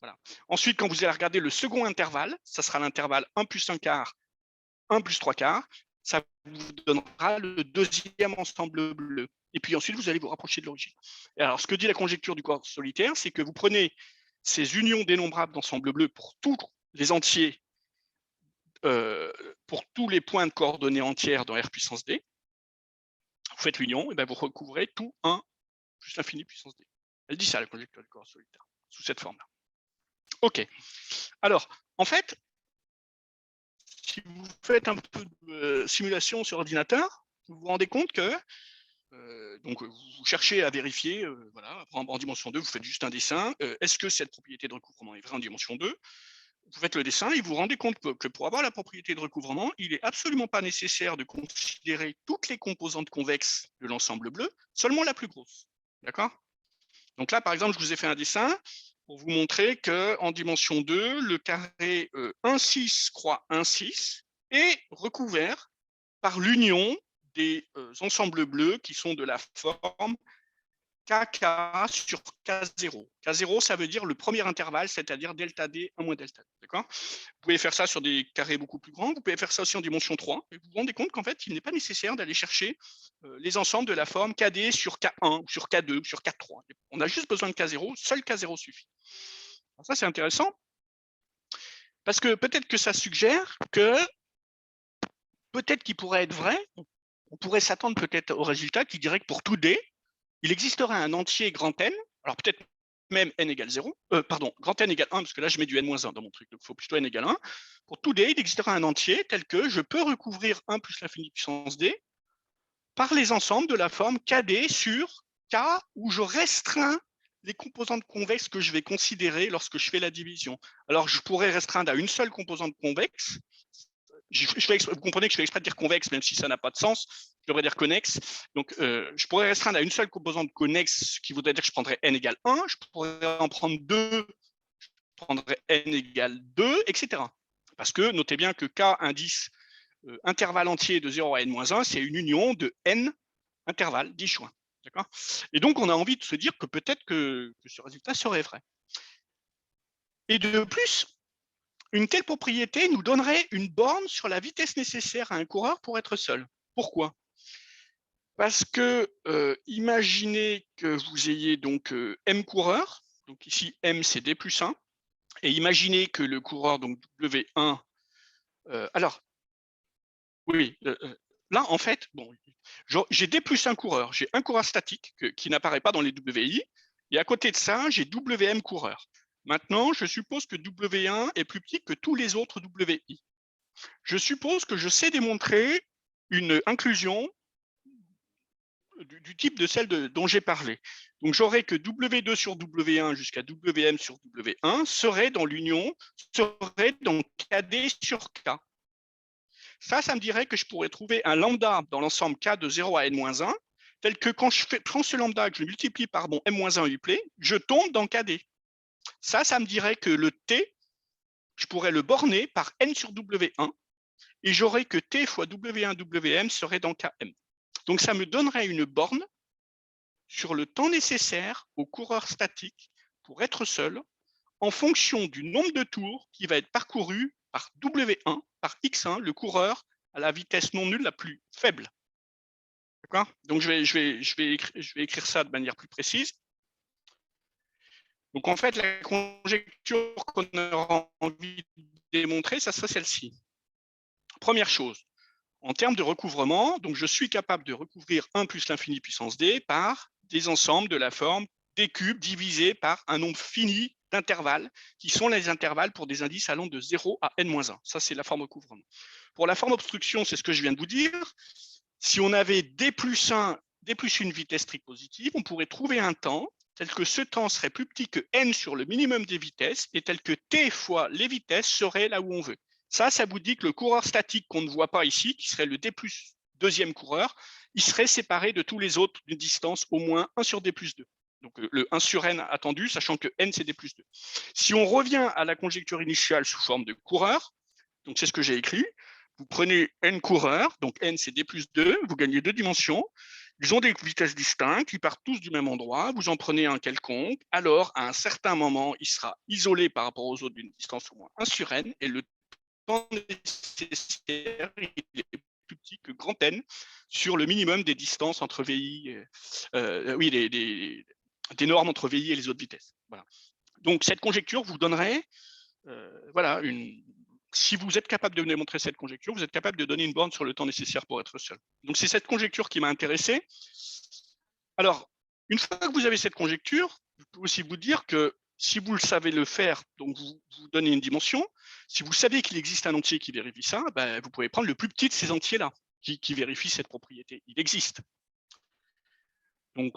Voilà. Ensuite, quand vous allez regarder le second intervalle, ça sera l'intervalle 1 plus 1 quart, 1 plus 3 quarts, ça vous donnera le deuxième ensemble bleu. Et puis ensuite, vous allez vous rapprocher de l'origine. Alors, ce que dit la conjecture du corps solitaire, c'est que vous prenez ces unions dénombrables d'ensemble bleu pour tous les entiers, pour tous les points de coordonnées entières dans R puissance D. Vous faites l'union, et bien vous recouvrez tout 1 plus l'infini puissance D. Elle dit ça, la conjecture du corps solitaire, sous cette forme-là. OK. Alors, en fait, si vous faites un peu de simulation sur ordinateur, vous vous rendez compte que donc vous cherchez à vérifier, voilà, en dimension 2, vous faites juste un dessin. Est-ce que cette propriété de recouvrement est vraie en dimension 2? Vous faites le dessin et vous vous rendez compte que pour avoir la propriété de recouvrement, il n'est absolument pas nécessaire de considérer toutes les composantes convexes de l'ensemble bleu, seulement la plus grosse. D'accord? Donc là, par exemple, je vous ai fait un dessin pour vous montrer qu'en dimension 2, le carré 1,6 croix 1,6 est recouvert par l'union des ensembles bleus qui sont de la forme KK sur K0. K0, ça veut dire le premier intervalle, c'est-à-dire delta D, 1 moins delta D. D'accord ? Vous pouvez faire ça sur des carrés beaucoup plus grands. Vous pouvez faire ça aussi en dimension 3. Et vous vous rendez compte qu'en fait, il n'est pas nécessaire d'aller chercher les ensembles de la forme KD sur K1, sur K2, sur K3. On a juste besoin de K0. Seul K0 suffit. Alors ça, c'est intéressant. Parce que peut-être que ça suggère que peut-être qu'il pourrait être vrai. On pourrait s'attendre peut-être au résultat qui dirait que pour tout D, il existerait un entier grand N, alors peut-être même n égale 0, pardon, grand N égale 1, parce que là je mets du n-1 dans mon truc, donc il faut plutôt n égale 1. Pour tout D, il existera un entier tel que je peux recouvrir 1 plus l'infini puissance D par les ensembles de la forme KD sur K, où je restreins les composantes convexes que je vais considérer lorsque je fais la division. Alors je pourrais restreindre à une seule composante convexe. Vous comprenez que je fais exprès de dire convexe, même si ça n'a pas de sens. Je devrais dire connexe. Donc, je pourrais restreindre à une seule composante connexe, ce qui voudrait dire que je prendrais n égale 1. Je pourrais en prendre 2, je prendrais n égale 2, etc. Parce que notez bien que K indice intervalle entier de 0 à n-1, c'est une union de n intervalles disjoints. D'accord ? Et donc, on a envie de se dire que peut-être que ce résultat serait vrai. Et de plus, une telle propriété nous donnerait une borne sur la vitesse nécessaire à un coureur pour être seul. Pourquoi ? Parce que imaginez que vous ayez donc M coureurs, donc ici M c'est D plus 1, et imaginez que le coureur, donc W1, alors, oui, là en fait, bon, j'ai D plus 1 coureur, j'ai un coureur statique qui n'apparaît pas dans les WI, et à côté de ça, j'ai WM coureur. Maintenant, je suppose que W1 est plus petit que tous les autres WI. Je suppose que je sais démontrer une inclusion du type de celle dont j'ai parlé. Donc j'aurais que W2 sur W1 jusqu'à WM sur W1 serait dans l'union, serait dans KD sur K. Ça me dirait que je pourrais trouver un lambda dans l'ensemble K de 0 à n-1, tel que quand je prends ce lambda que je multiplie par mon m-1 uplé, je tombe dans KD. Ça me dirait que le T, je pourrais le borner par n sur W1, et j'aurais que T fois W1 WM serait dans KM. Donc ça me donnerait une borne sur le temps nécessaire au coureur statique pour être seul en fonction du nombre de tours qui va être parcouru par W1, par X1, le coureur à la vitesse non nulle la plus faible. D'accord ? Donc je vais écrire ça de manière plus précise. Donc en fait, la conjecture qu'on aura envie de démontrer, ça serait celle-ci. Première chose, en termes de recouvrement, donc je suis capable de recouvrir 1 plus l'infini puissance d par des ensembles de la forme d cube divisé par un nombre fini d'intervalles, qui sont les intervalles pour des indices allant de 0 à n-1. Ça, c'est la forme recouvrement. Pour la forme obstruction, c'est ce que je viens de vous dire. Si on avait d plus 1, d plus une vitesse stricte positive, on pourrait trouver un temps tel que ce temps serait plus petit que n sur le minimum des vitesses et tel que t fois les vitesses serait là où on veut. Ça vous dit que le coureur statique qu'on ne voit pas ici, qui serait le D plus deuxième coureur, il serait séparé de tous les autres d'une distance au moins 1 sur D plus 2. Donc le 1 sur n attendu, sachant que n c'est D plus 2. Si on revient à la conjecture initiale sous forme de coureur, donc c'est ce que j'ai écrit, vous prenez n coureurs, donc n c'est D plus 2, vous gagnez 2 dimensions, ils ont des vitesses distinctes, ils partent tous du même endroit, vous en prenez un quelconque, alors à un certain moment, il sera isolé par rapport aux autres d'une distance au moins 1 sur n, et le temps nécessaire, il est plus petit que grand N sur le minimum des distances entre VI, oui, des normes entre VI et les autres vitesses. Voilà. Donc cette conjecture vous donnerait, voilà, si vous êtes capable de démontrer cette conjecture, vous êtes capable de donner une borne sur le temps nécessaire pour être seul. Donc c'est cette conjecture qui m'a intéressé. Alors, une fois que vous avez cette conjecture, je peux aussi vous dire que si vous le savez le faire, donc vous donnez une dimension, si vous savez qu'il existe un entier qui vérifie ça, ben, vous pouvez prendre le plus petit de ces entiers-là qui vérifie cette propriété. Il existe. Donc,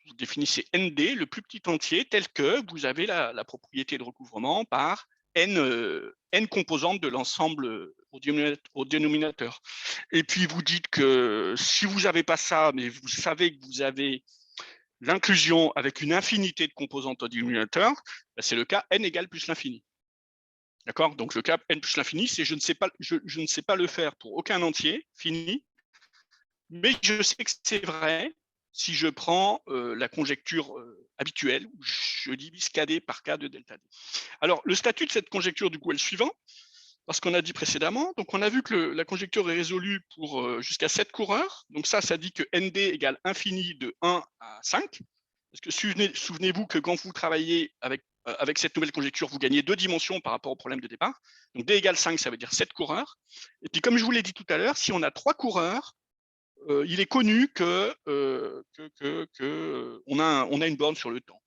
vous définissez ND, le plus petit entier, tel que vous avez la propriété de recouvrement par n composantes de l'ensemble au dénominateur. Et puis, vous dites que si vous n'avez pas ça, mais vous savez que vous avez l'inclusion avec une infinité de composantes au dénominateur, c'est le cas n égale plus l'infini. D'accord? Donc le cas n plus l'infini, c'est je ne sais pas le faire pour aucun entier fini, Mais je sais que c'est vrai si je prends la conjecture habituelle, où je divise KD par K de delta D. Alors, le statut de cette conjecture, du coup, est le suivant, parce qu'on a dit précédemment. Donc, on a vu que la conjecture est résolue pour jusqu'à 7 coureurs. Donc, ça dit que ND égale infini de 1 à 5. Parce que souvenez-vous que quand vous travaillez avec cette nouvelle conjecture, vous gagnez 2 dimensions par rapport au problème de départ. Donc, D égale 5, ça veut dire 7 coureurs. Et puis, comme je vous l'ai dit tout à l'heure, si on a 3 coureurs, il est connu que, on a une borne sur le temps,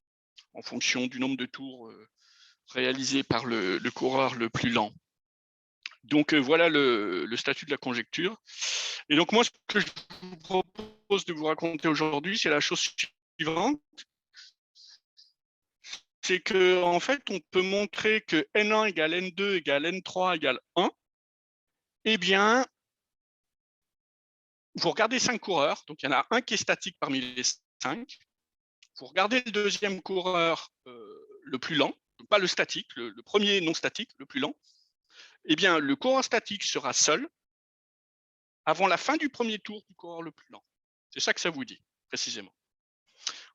en fonction du nombre de tours réalisés par le coureur le plus lent. Donc voilà le statut de la conjecture. Et donc moi, ce que je vous propose de vous raconter aujourd'hui, c'est la chose suivante. C'est qu'en fait, on peut montrer que N1 égale N2 égale N3 égale 1. Eh bien, vous regardez 5 coureurs, donc il y en a un qui est statique parmi les 5. Vous regardez le deuxième coureur le plus lent, pas le statique, le premier non statique, le plus lent. Eh bien, le coureur statique sera seul avant la fin du premier tour du coureur le plus lent. C'est ça que ça vous dit, précisément.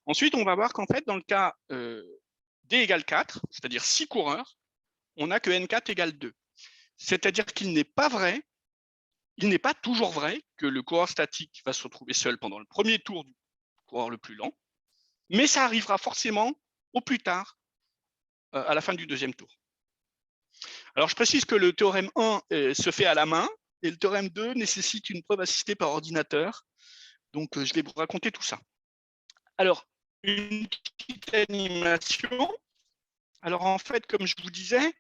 Ensuite, on va voir qu'en fait, dans le cas D égale 4, c'est-à-dire 6 coureurs, on n'a que N4 égale 2. C'est-à-dire qu'il n'est pas vrai, il n'est pas toujours vrai que le coureur statique va se retrouver seul pendant le premier tour du coureur le plus lent, mais ça arrivera forcément au plus tard, à la fin du deuxième tour. Alors, je précise que le théorème 1 se fait à la main et le théorème 2 nécessite une preuve assistée par ordinateur. Donc, je vais vous raconter tout ça. Alors, une petite animation. Alors, en fait, comme je vous disais,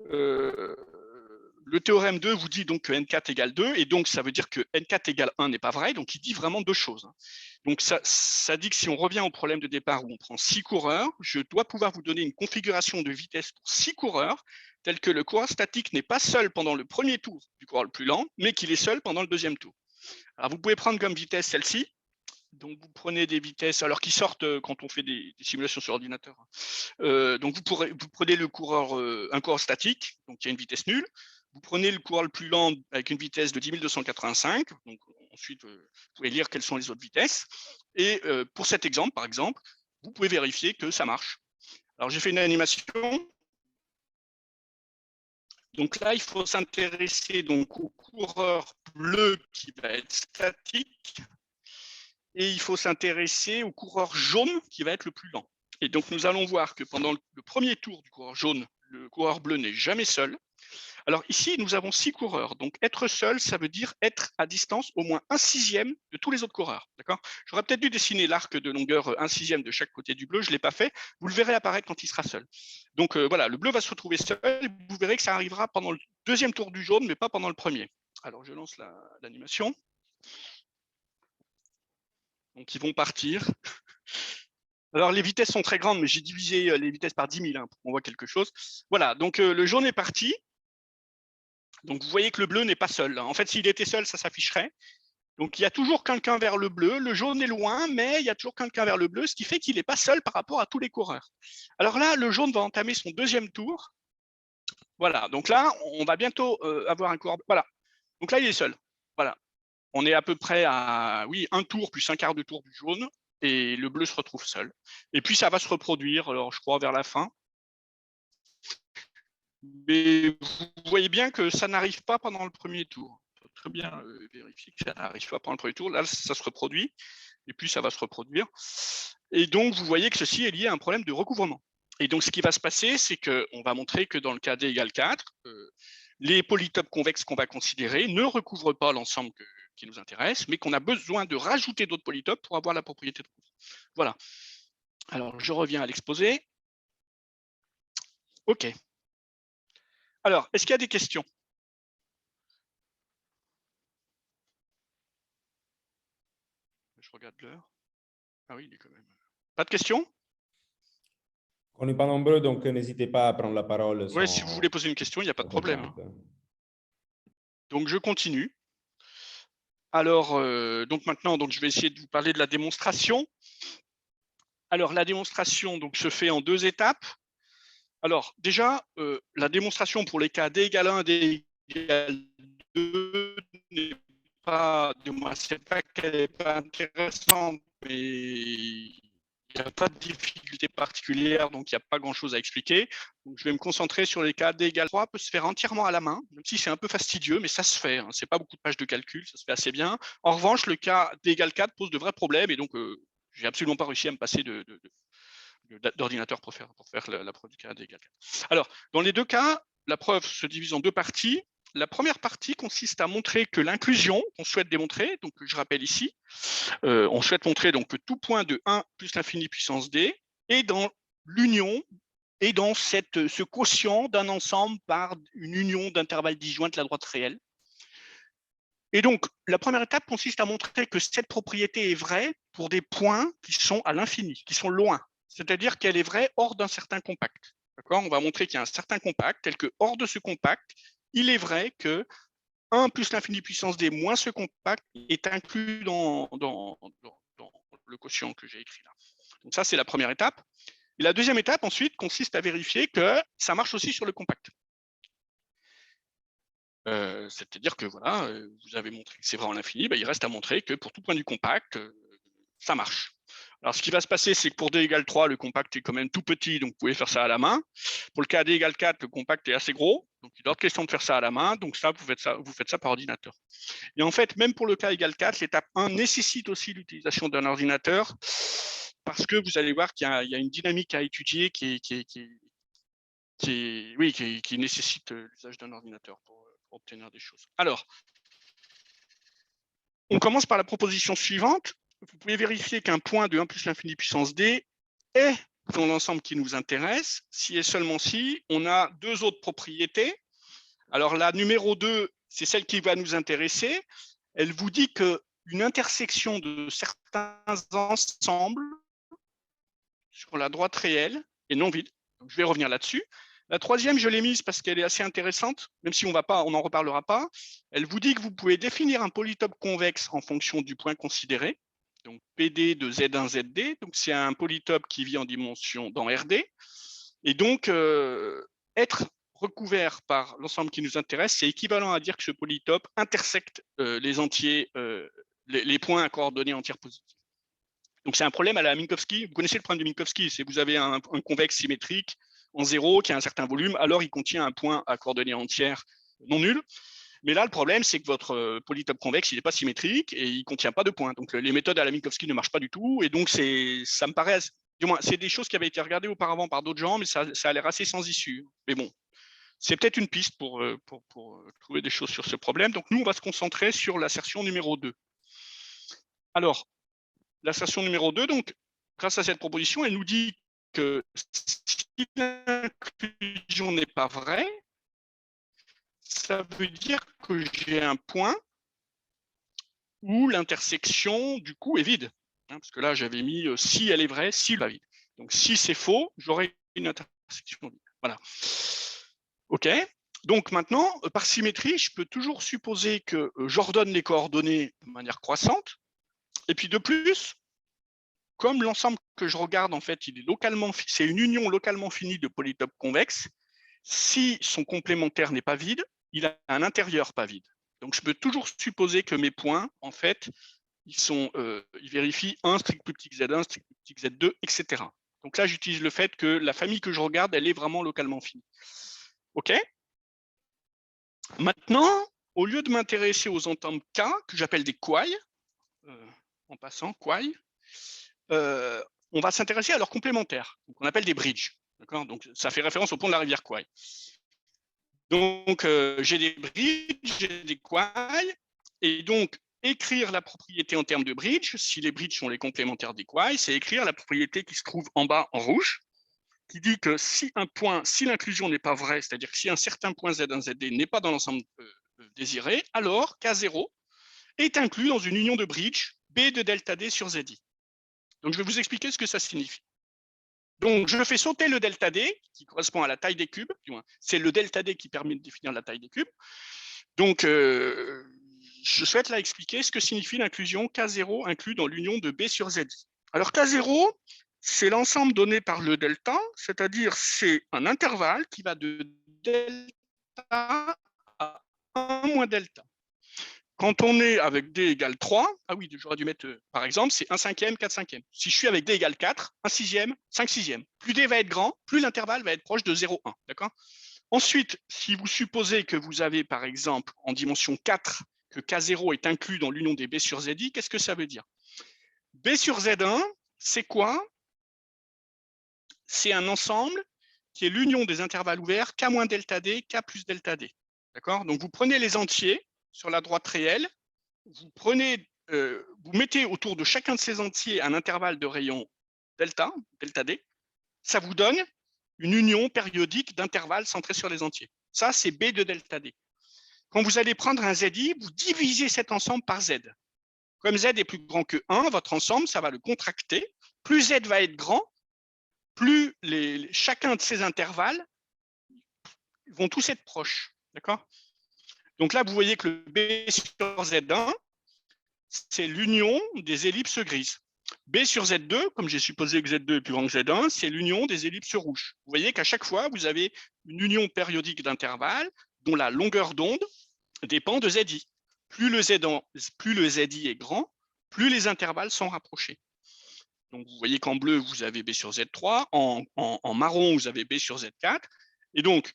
le théorème 2 vous dit donc que N4 égale 2, et donc ça veut dire que N4 égale 1 n'est pas vrai, donc il dit vraiment deux choses. Donc ça dit que si on revient au problème de départ où on prend 6 coureurs, je dois pouvoir vous donner une configuration de vitesse pour 6 coureurs, telle que le coureur statique n'est pas seul pendant le premier tour du coureur le plus lent, mais qu'il est seul pendant le deuxième tour. Alors vous pouvez prendre comme vitesse celle-ci. Donc vous prenez des vitesses, alors qui sortent quand on fait des simulations sur ordinateur. Donc vous prenez le coureur, un coureur statique, donc il y a une vitesse nulle. Vous prenez le coureur le plus lent avec une vitesse de 10 285. Donc ensuite, vous pouvez lire quelles sont les autres vitesses. Et pour cet exemple, par exemple, vous pouvez vérifier que ça marche. Alors j'ai fait une animation. Donc là, il faut s'intéresser donc au coureur bleu qui va être statique. Et il faut s'intéresser au coureur jaune qui va être le plus lent. Et donc, nous allons voir que pendant le premier tour du coureur jaune, le coureur bleu n'est jamais seul. Alors ici, nous avons 6 coureurs. Donc, être seul, ça veut dire être à distance au moins 1/6 de tous les autres coureurs. D'accord ? J'aurais peut-être dû dessiner l'arc de longueur 1/6 de chaque côté du bleu. Je ne l'ai pas fait. Vous le verrez apparaître quand il sera seul. Donc, voilà, le bleu va se retrouver seul. Vous verrez que ça arrivera pendant le deuxième tour du jaune, mais pas pendant le premier. Alors, je lance l'animation. Donc, ils vont partir. Alors, les vitesses sont très grandes, mais j'ai divisé les vitesses par 10 000 pour qu'on voit quelque chose. Voilà, donc le jaune est parti. Donc, vous voyez que le bleu n'est pas seul. En fait, s'il était seul, ça s'afficherait. Donc, il y a toujours quelqu'un vers le bleu. Le jaune est loin, mais il y a toujours quelqu'un vers le bleu, ce qui fait qu'il n'est pas seul par rapport à tous les coureurs. Alors là, le jaune va entamer son deuxième tour. Voilà, donc là, on va bientôt avoir un coureur. Voilà, donc là, il est seul. Voilà, on est à peu près à, oui, un tour plus un quart de tour du jaune. Et le bleu se retrouve seul. Et puis, ça va se reproduire, alors je crois, vers la fin. Mais vous voyez bien que ça n'arrive pas pendant le premier tour. Il faut très bien vérifier que ça n'arrive pas pendant le premier tour. Là, ça se reproduit. Et puis, ça va se reproduire. Et donc, vous voyez que ceci est lié à un problème de recouvrement. Et donc, ce qui va se passer, c'est qu'on va montrer que dans le cas D égale 4, les polytopes convexes qu'on va considérer ne recouvrent pas l'ensemble qui nous intéresse, mais qu'on a besoin de rajouter d'autres polytopes pour avoir la propriété de recouvrement. Voilà. Alors, je reviens à l'exposé. OK. Alors, est-ce qu'il y a des questions? Je regarde l'heure. Ah oui, il est quand même. Pas de questions? On n'est pas nombreux, donc n'hésitez pas à prendre la parole. Oui, si vous voulez poser une question, il n'y a pas de problème. Donc, je continue. Alors, donc maintenant, donc, je vais essayer de vous parler de la démonstration. Alors, la démonstration donc, se fait en 2 étapes. Alors, déjà, la démonstration pour les cas D égale 1, D égale 2 n'est pas, du moins, c'est pas qu'elle n'est pas intéressante, mais il n'y a pas de difficulté particulière, donc il n'y a pas grand-chose à expliquer. Donc, je vais me concentrer sur les cas d égale 3, peut se faire entièrement à la main, même si c'est un peu fastidieux, mais ça se fait. Hein. Ce n'est pas beaucoup de pages de calcul, ça se fait assez bien. En revanche, le cas d égale 4 pose de vrais problèmes, et donc j'ai absolument pas réussi à me passer d'ordinateur pour faire la preuve du cas d égale 4. Alors, dans les deux cas, la preuve se divise en deux parties. La première partie consiste à montrer que l'inclusion qu'on souhaite démontrer, donc je rappelle ici, on souhaite montrer donc que tout point de 1 plus l'infini puissance d est dans l'union et dans ce quotient d'un ensemble par une union d'intervalles disjoints de la droite réelle. Et donc, la première étape consiste à montrer que cette propriété est vraie pour des points qui sont à l'infini, qui sont loin. C'est-à-dire qu'elle est vraie hors d'un certain compact. On va montrer qu'il y a un certain compact, tel que hors de ce compact, il est vrai que 1 plus l'infini puissance d moins ce compact est inclus dans le quotient que j'ai écrit là. Donc ça, c'est la première étape. Et la deuxième étape, ensuite, consiste à vérifier que ça marche aussi sur le compact. C'est-à-dire que voilà, vous avez montré que c'est vrai en l'infini, il reste à montrer que pour tout point du compact, ça marche. Alors, ce qui va se passer, c'est que pour d égale 3, le compact est quand même tout petit, donc vous pouvez faire ça à la main. Pour le cas d égale 4, le compact est assez gros, donc il est hors de question de faire ça à la main, donc ça, vous faites ça par ordinateur. Et en fait, même pour le cas égale 4, l'étape 1 nécessite aussi l'utilisation d'un ordinateur, parce que vous allez voir qu'il y a une dynamique à étudier qui nécessite l'usage d'un ordinateur pour obtenir des choses. Alors, on commence par la proposition suivante. Vous pouvez vérifier qu'un point de 1 plus l'infini puissance d est dans l'ensemble qui nous intéresse, si et seulement si on a deux autres propriétés. Alors la numéro 2, c'est celle qui va nous intéresser. Elle vous dit qu'une intersection de certains ensembles sur la droite réelle est non vide. Donc, je vais revenir là-dessus. La troisième, je l'ai mise parce qu'elle est assez intéressante, même si on n'en reparlera pas. Elle vous dit que vous pouvez définir un polytope convexe en fonction du point considéré. Donc PD de Z1, ZD. Donc c'est un polytope qui vit en dimension dans RD. Et donc, être recouvert par l'ensemble qui nous intéresse, c'est équivalent à dire que ce polytope intersecte les entiers, les points à coordonnées entières positives. Donc c'est un problème à la Minkowski. Vous connaissez le problème de Minkowski, c'est que vous avez un convexe symétrique en 0 qui a un certain volume, alors il contient un point à coordonnées entières non nul. Mais là, le problème, c'est que votre polytope convexe, il n'est pas symétrique et il ne contient pas de points. Donc les méthodes à la Minkowski ne marchent pas du tout. Et donc ça me paraît, du moins, c'est des choses qui avaient été regardées auparavant par d'autres gens, mais ça a l'air assez sans issue. Mais bon, c'est peut-être une piste pour trouver des choses sur ce problème. Donc nous, on va se concentrer sur l'assertion numéro 2. Alors, l'assertion numéro 2, donc, grâce à cette proposition, elle nous dit que si l'inclusion n'est pas vraie, ça veut dire que j'ai un point où l'intersection, du coup, est vide. Parce que là, j'avais mis si elle est vraie, si elle est pas vide. Donc, si c'est faux, j'aurai une intersection vide. Voilà. OK. Donc, maintenant, par symétrie, je peux toujours supposer que j'ordonne les coordonnées de manière croissante. Et puis, de plus, comme l'ensemble que je regarde, en fait, c'est une union localement finie de polytopes convexes. Si son complémentaire n'est pas vide, il a un intérieur pas vide. Donc, je peux toujours supposer que mes points, en fait, ils vérifient un strict plus petit que Z1, strict plus petit que Z2, etc. Donc là, j'utilise le fait que la famille que je regarde, elle est vraiment localement finie. OK. Maintenant, au lieu de m'intéresser aux ensembles K, que j'appelle des quailles, en passant, quailles, on va s'intéresser à leurs complémentaires, qu'on appelle des bridges. Donc, ça fait référence au pont de la rivière Kwai. Donc, j'ai des bridges, j'ai des quailles, et donc, écrire la propriété en termes de bridge, si les bridges sont les complémentaires des quailles, c'est écrire la propriété qui se trouve en bas en rouge, qui dit que si l'inclusion n'est pas vraie, c'est-à-dire que si un certain point Z1, ZD n'est pas dans l'ensemble désiré, alors K0 est inclus dans une union de bridge B de delta D sur ZI. Donc, je vais vous expliquer ce que ça signifie. Donc, je fais sauter le delta D, qui correspond à la taille des cubes. C'est le delta D qui permet de définir la taille des cubes. Donc, je souhaite là expliquer ce que signifie l'inclusion K0 inclus dans l'union de B sur ZI. Alors, K0, c'est l'ensemble donné par le delta, c'est-à-dire c'est un intervalle qui va de delta à 1 moins delta. quand on est avec D égale 3, ah oui, j'aurais dû mettre, par exemple, c'est 1 cinquième, 4 cinquièmes. Si je suis avec D égale 4, 1 sixième, 5 sixièmes. Plus D va être grand, plus l'intervalle va être proche de 0,1. D'accord? Ensuite, si vous supposez que vous avez, par exemple, en dimension 4, que K0 est inclus dans l'union des B sur ZI, qu'est-ce que ça veut dire? B sur Z1, c'est quoi? C'est un ensemble qui est l'union des intervalles ouverts K moins delta D, K plus delta D. D'accord? Donc, vous prenez les entiers sur la droite réelle, vous mettez autour de chacun de ces entiers un intervalle de rayon delta, delta D, ça vous donne une union périodique d'intervalles centrés sur les entiers. Ça, c'est B de delta D. Quand vous allez prendre un ZI, vous divisez cet ensemble par Z. Comme Z est plus grand que 1, votre ensemble, ça va le contracter. Plus Z va être grand, plus chacun de ces intervalles vont tous être proches. D'accord? Donc là, vous voyez que le B sur Z1, c'est l'union des ellipses grises. B sur Z2, comme j'ai supposé que Z2 est plus grand que Z1, c'est l'union des ellipses rouges. Vous voyez qu'à chaque fois, vous avez une union périodique d'intervalles dont la longueur d'onde dépend de ZI. Plus le ZI est grand, plus les intervalles sont rapprochés. Donc, vous voyez qu'en bleu, vous avez B sur Z3, en marron, vous avez B sur Z4. Et donc,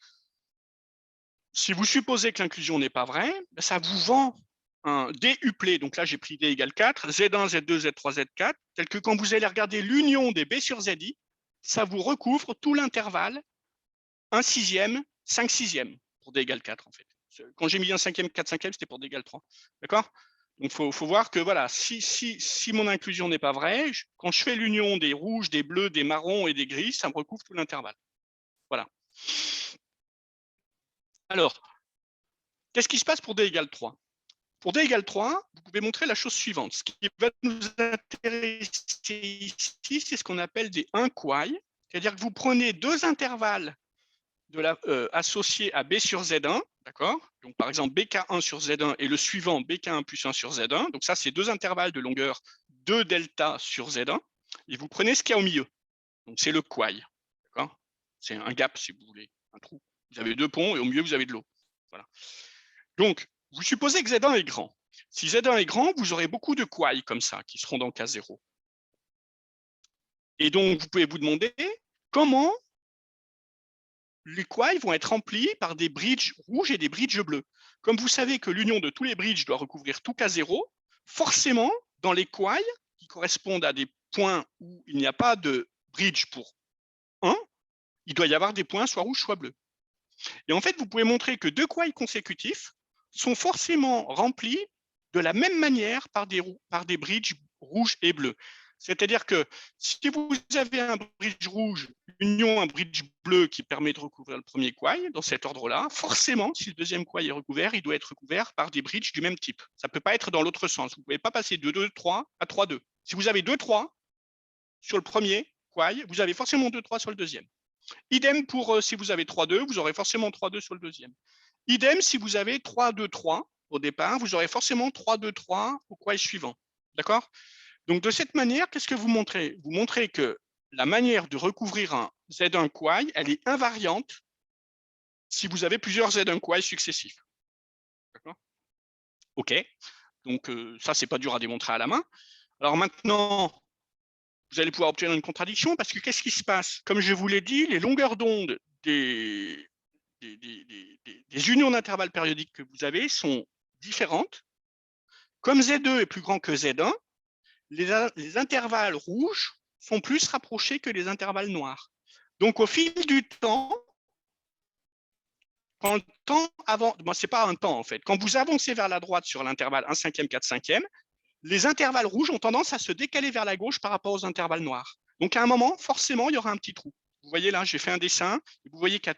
si vous supposez que l'inclusion n'est pas vraie, ça vous vend un D uplé, donc là j'ai pris D égale 4, Z1, Z2, Z3, Z4, tel que quand vous allez regarder l'union des B sur ZI, ça vous recouvre tout l'intervalle 1 sixième, 5 sixièmes pour D égale 4 en fait. Quand j'ai mis 1 cinquième, 4 cinquièmes, c'était pour D égale 3. D'accord? Donc il faut voir que voilà, si mon inclusion n'est pas vraie, quand je fais l'union des rouges, des bleus, des marrons et des gris, ça me recouvre tout l'intervalle. Voilà. Alors, qu'est-ce qui se passe pour D égale 3? Pour D égale 3, vous pouvez montrer la chose suivante. Ce qui va nous intéresser ici, c'est ce qu'on appelle des 1 quailles, c'est-à-dire que vous prenez deux intervalles associés à B sur Z1, d'accord? Donc par exemple BK1 sur Z1 et le suivant BK1 plus 1 sur Z1. Donc ça, c'est deux intervalles de longueur 2 delta sur Z1. Et vous prenez ce qu'il y a au milieu. Donc c'est le quaille, d'accord? C'est un gap, si vous voulez, un trou. Vous avez deux ponts et au milieu, vous avez de l'eau. Voilà. Donc, vous supposez que Z1 est grand. Si Z1 est grand, vous aurez beaucoup de quailles comme ça, qui seront dans K0. Et donc, vous pouvez vous demander comment les quailles vont être remplis par des bridges rouges et des bridges bleus. Comme vous savez que l'union de tous les bridges doit recouvrir tout K0, forcément, dans les quailles, qui correspondent à des points où il n'y a pas de bridge pour 1, il doit y avoir des points soit rouges, soit bleus. Et en fait, vous pouvez montrer que deux quailles consécutifs sont forcément remplis de la même manière par des bridges rouges et bleus. C'est-à-dire que si vous avez un bridge rouge, union un bridge bleu qui permet de recouvrir le premier quaille, dans cet ordre-là, forcément, si le deuxième quaille est recouvert, il doit être recouvert par des bridges du même type. Ça ne peut pas être dans l'autre sens. Vous ne pouvez pas passer de 2-3 à 3-2. Si vous avez 2-3 sur le premier quaille, vous avez forcément 2-3 sur le deuxième. Idem pour si vous avez 3-2, vous aurez forcément 3-2 sur le deuxième. Idem si vous avez 3-2-3 au départ, vous aurez forcément 3-2-3 au quaille suivant. D'accord? Donc de cette manière, qu'est-ce que vous montrez? Vous montrez que la manière de recouvrir un Z1 quaille, elle est invariante si vous avez plusieurs Z1 quaille successifs. D'accord? OK. Donc ça, c'est pas dur à démontrer à la main. Alors maintenant, vous allez pouvoir obtenir une contradiction parce que qu'est-ce qui se passe? Comme je vous l'ai dit, les longueurs d'onde des unions d'intervalles périodiques que vous avez sont différentes. Comme Z2 est plus grand que Z1, les intervalles rouges sont plus rapprochés que les intervalles noirs. Donc au fil du temps, quand le temps avance, bon, c'est pas un temps en fait, quand vous avancez vers la droite sur l'intervalle 1 cinquième, 4 cinquième, les intervalles rouges ont tendance à se décaler vers la gauche par rapport aux intervalles noirs. Donc à un moment, forcément, il y aura un petit trou. Vous voyez là, j'ai fait un dessin, et vous voyez qu'à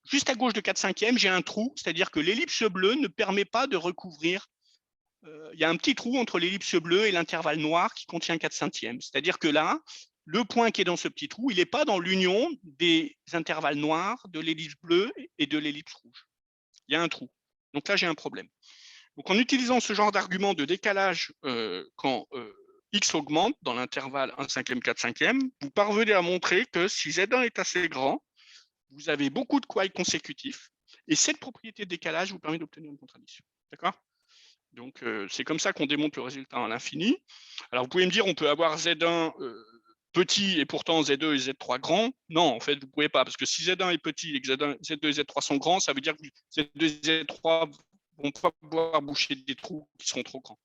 juste à gauche de 4 cinquièmes, j'ai un trou, c'est-à-dire que l'ellipse bleue ne permet pas de recouvrir. Il y a un petit trou entre l'ellipse bleue et l'intervalle noir qui contient 4 cinquièmes. C'est-à-dire que là, le point qui est dans ce petit trou, il n'est pas dans l'union des intervalles noirs, de l'ellipse bleue et de l'ellipse rouge. Il y a un trou. Donc là, j'ai un problème. Donc en utilisant ce genre d'argument de décalage quand x augmente dans l'intervalle 1 cinquième, 4 cinquième, vous parvenez à montrer que si Z1 est assez grand, vous avez beaucoup de quailles consécutifs, et cette propriété de décalage vous permet d'obtenir une contradiction. D'accord? Donc, c'est comme ça qu'on démontre le résultat à l'infini. Alors, vous pouvez me dire, on peut avoir Z1 petit et pourtant Z2 et Z3 grands. Non, en fait, vous ne pouvez pas, parce que si Z1 est petit et que Z2 et Z3 sont grands, ça veut dire que Z2 et Z3 ne vont pas pouvoir boucher des trous qui seront trop grands.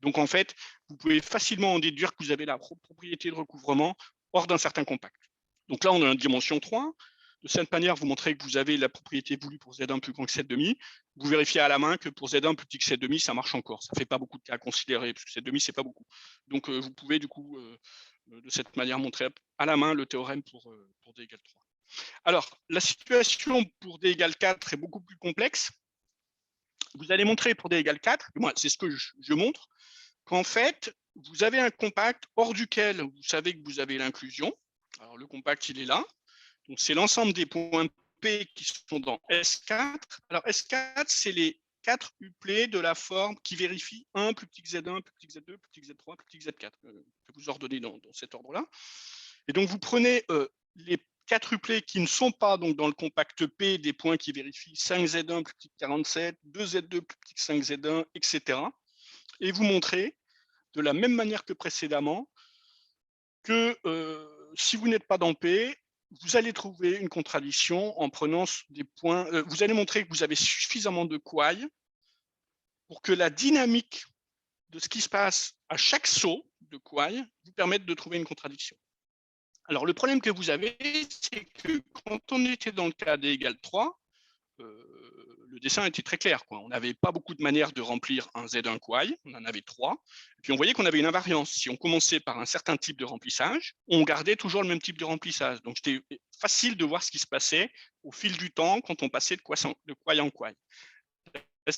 Donc, en fait, vous pouvez facilement en déduire que vous avez la propriété de recouvrement hors d'un certain compact. Donc là, on a une dimension 3. De cette manière, vous montrez que vous avez la propriété voulue pour Z1 plus grand que 7,5. Vous vérifiez à la main que pour Z1 plus petit que 7,5, ça marche encore. Ça ne fait pas beaucoup de cas à considérer, parce que 7,5, ce n'est pas beaucoup. Donc, vous pouvez, du coup, de cette manière, montrer à la main le théorème pour D égale 3. Alors, la situation pour D égale 4 est beaucoup plus complexe. Vous allez montrer pour D égale 4, moi, c'est ce que je montre, qu'en fait, vous avez un compact hors duquel vous savez que vous avez l'inclusion. Alors, le compact, il est là. Donc, c'est l'ensemble des points P qui sont dans S4. Alors, S4, c'est les 4 uplets de la forme qui vérifie 1 plus petit que Z1, plus petit que Z2, plus petit que Z3, plus petit que Z4, que vous ordonnez dans cet ordre-là. Et donc, vous prenez les 4 uplets qui ne sont pas donc, dans le compact P des points qui vérifient 5Z1 plus petit que 47, 2Z2 plus petit que 5Z1, etc. Et vous montrez, de la même manière que précédemment, que si vous n'êtes pas dans P, vous allez trouver une contradiction en prenant des points. Vous allez montrer que vous avez suffisamment de quailles pour que la dynamique de ce qui se passe à chaque saut de quailles vous permette de trouver une contradiction. Alors, le problème que vous avez, c'est que quand on était dans le cas D égale 3, le dessin était très clair, quoi. On n'avait pas beaucoup de manières de remplir un Z1 quaille, on en avait 3. Et puis on voyait qu'on avait une invariance. Si on commençait par un certain type de remplissage, on gardait toujours le même type de remplissage. Donc c'était facile de voir ce qui se passait au fil du temps quand on passait de quaille en quaille. La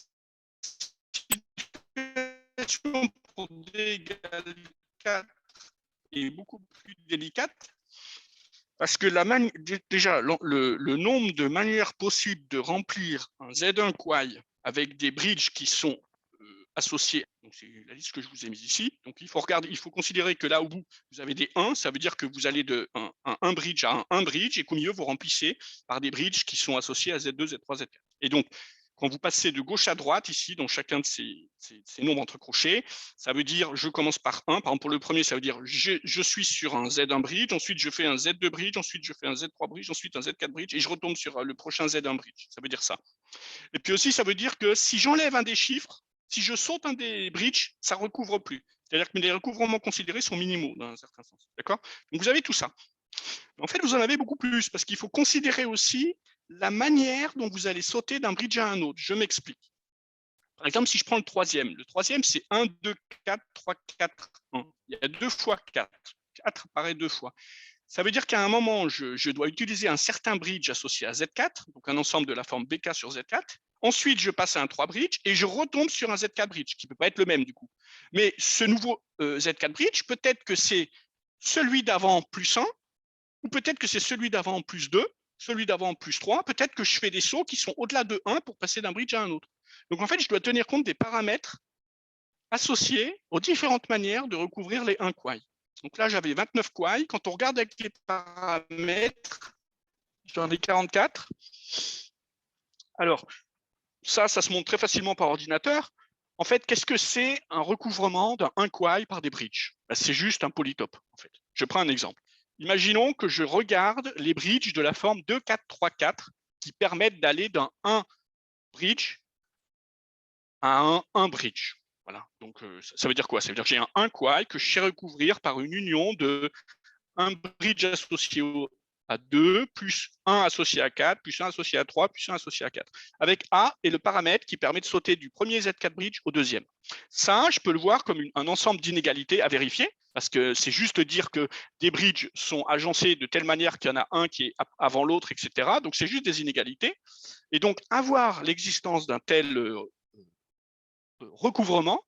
situation pour D égale 4 est beaucoup plus délicate. Parce que déjà, le nombre de manières possibles de remplir un Z1 quaille avec des bridges qui sont associés, donc c'est la liste que je vous ai mise ici. Donc il faut considérer que là au bout, vous avez des 1, ça veut dire que vous allez de un bridge à un bridge et qu'au milieu, vous remplissez par des bridges qui sont associés à Z2, Z3, Z4. Et donc, quand vous passez de gauche à droite, ici, dans chacun de ces nombres entre crochets, ça veut dire, je commence par 1. Par exemple, pour le premier, ça veut dire, je suis sur un Z1 bridge, ensuite je fais un Z2 bridge, ensuite je fais un Z3 bridge, ensuite un Z4 bridge, et je retombe sur le prochain Z1 bridge. Ça veut dire ça. Et puis aussi, ça veut dire que si j'enlève un des chiffres, si je saute un des bridges, ça ne recouvre plus. C'est-à-dire que les recouvrements considérés sont minimaux, dans un certain sens. D'accord ? Donc, vous avez tout ça. En fait, vous en avez beaucoup plus, parce qu'il faut considérer aussi la manière dont vous allez sauter d'un bridge à un autre. Je m'explique. Par exemple, si je prends le troisième, c'est 1, 2, 4, 3, 4, 1. Il y a 2 fois 4. 4 apparaît 2 fois. Ça veut dire qu'à un moment, je dois utiliser un certain bridge associé à Z4, donc un ensemble de la forme BK sur Z4. Ensuite, je passe à un 3 bridge et je retombe sur un Z4 bridge, qui ne peut pas être le même du coup. Mais ce nouveau Z4 bridge, peut-être que c'est celui d'avant plus 1, ou peut-être que c'est celui d'avant plus 2, celui d'avant plus 3, peut-être que je fais des sauts qui sont au-delà de 1 pour passer d'un bridge à un autre. Donc en fait, je dois tenir compte des paramètres associés aux différentes manières de recouvrir les 1 quailles. Donc là, j'avais 29 quailles. Quand on regarde avec les paramètres, j'en ai 44. Alors, ça se montre très facilement par ordinateur. En fait, qu'est-ce que c'est un recouvrement d'un 1 quaille par des bridges ? C'est juste un polytope, en fait. Je prends un exemple. Imaginons que je regarde les bridges de la forme 2, 4, 3, 4 qui permettent d'aller d'un 1 bridge à un bridge. Voilà. Donc, ça veut dire quoi ? Ça veut dire que j'ai un 1 quaille que je sais recouvrir par une union de un bridge associé à 2, plus 1 associé à 4, plus 1 associé à 3, plus 1 associé à 4. Avec A est le paramètre qui permet de sauter du premier Z4 bridge au deuxième. Ça, je peux le voir comme un ensemble d'inégalités à vérifier, parce que c'est juste dire que des bridges sont agencés de telle manière qu'il y en a un qui est avant l'autre, etc. Donc, c'est juste des inégalités. Et donc, avoir l'existence d'un tel recouvrement,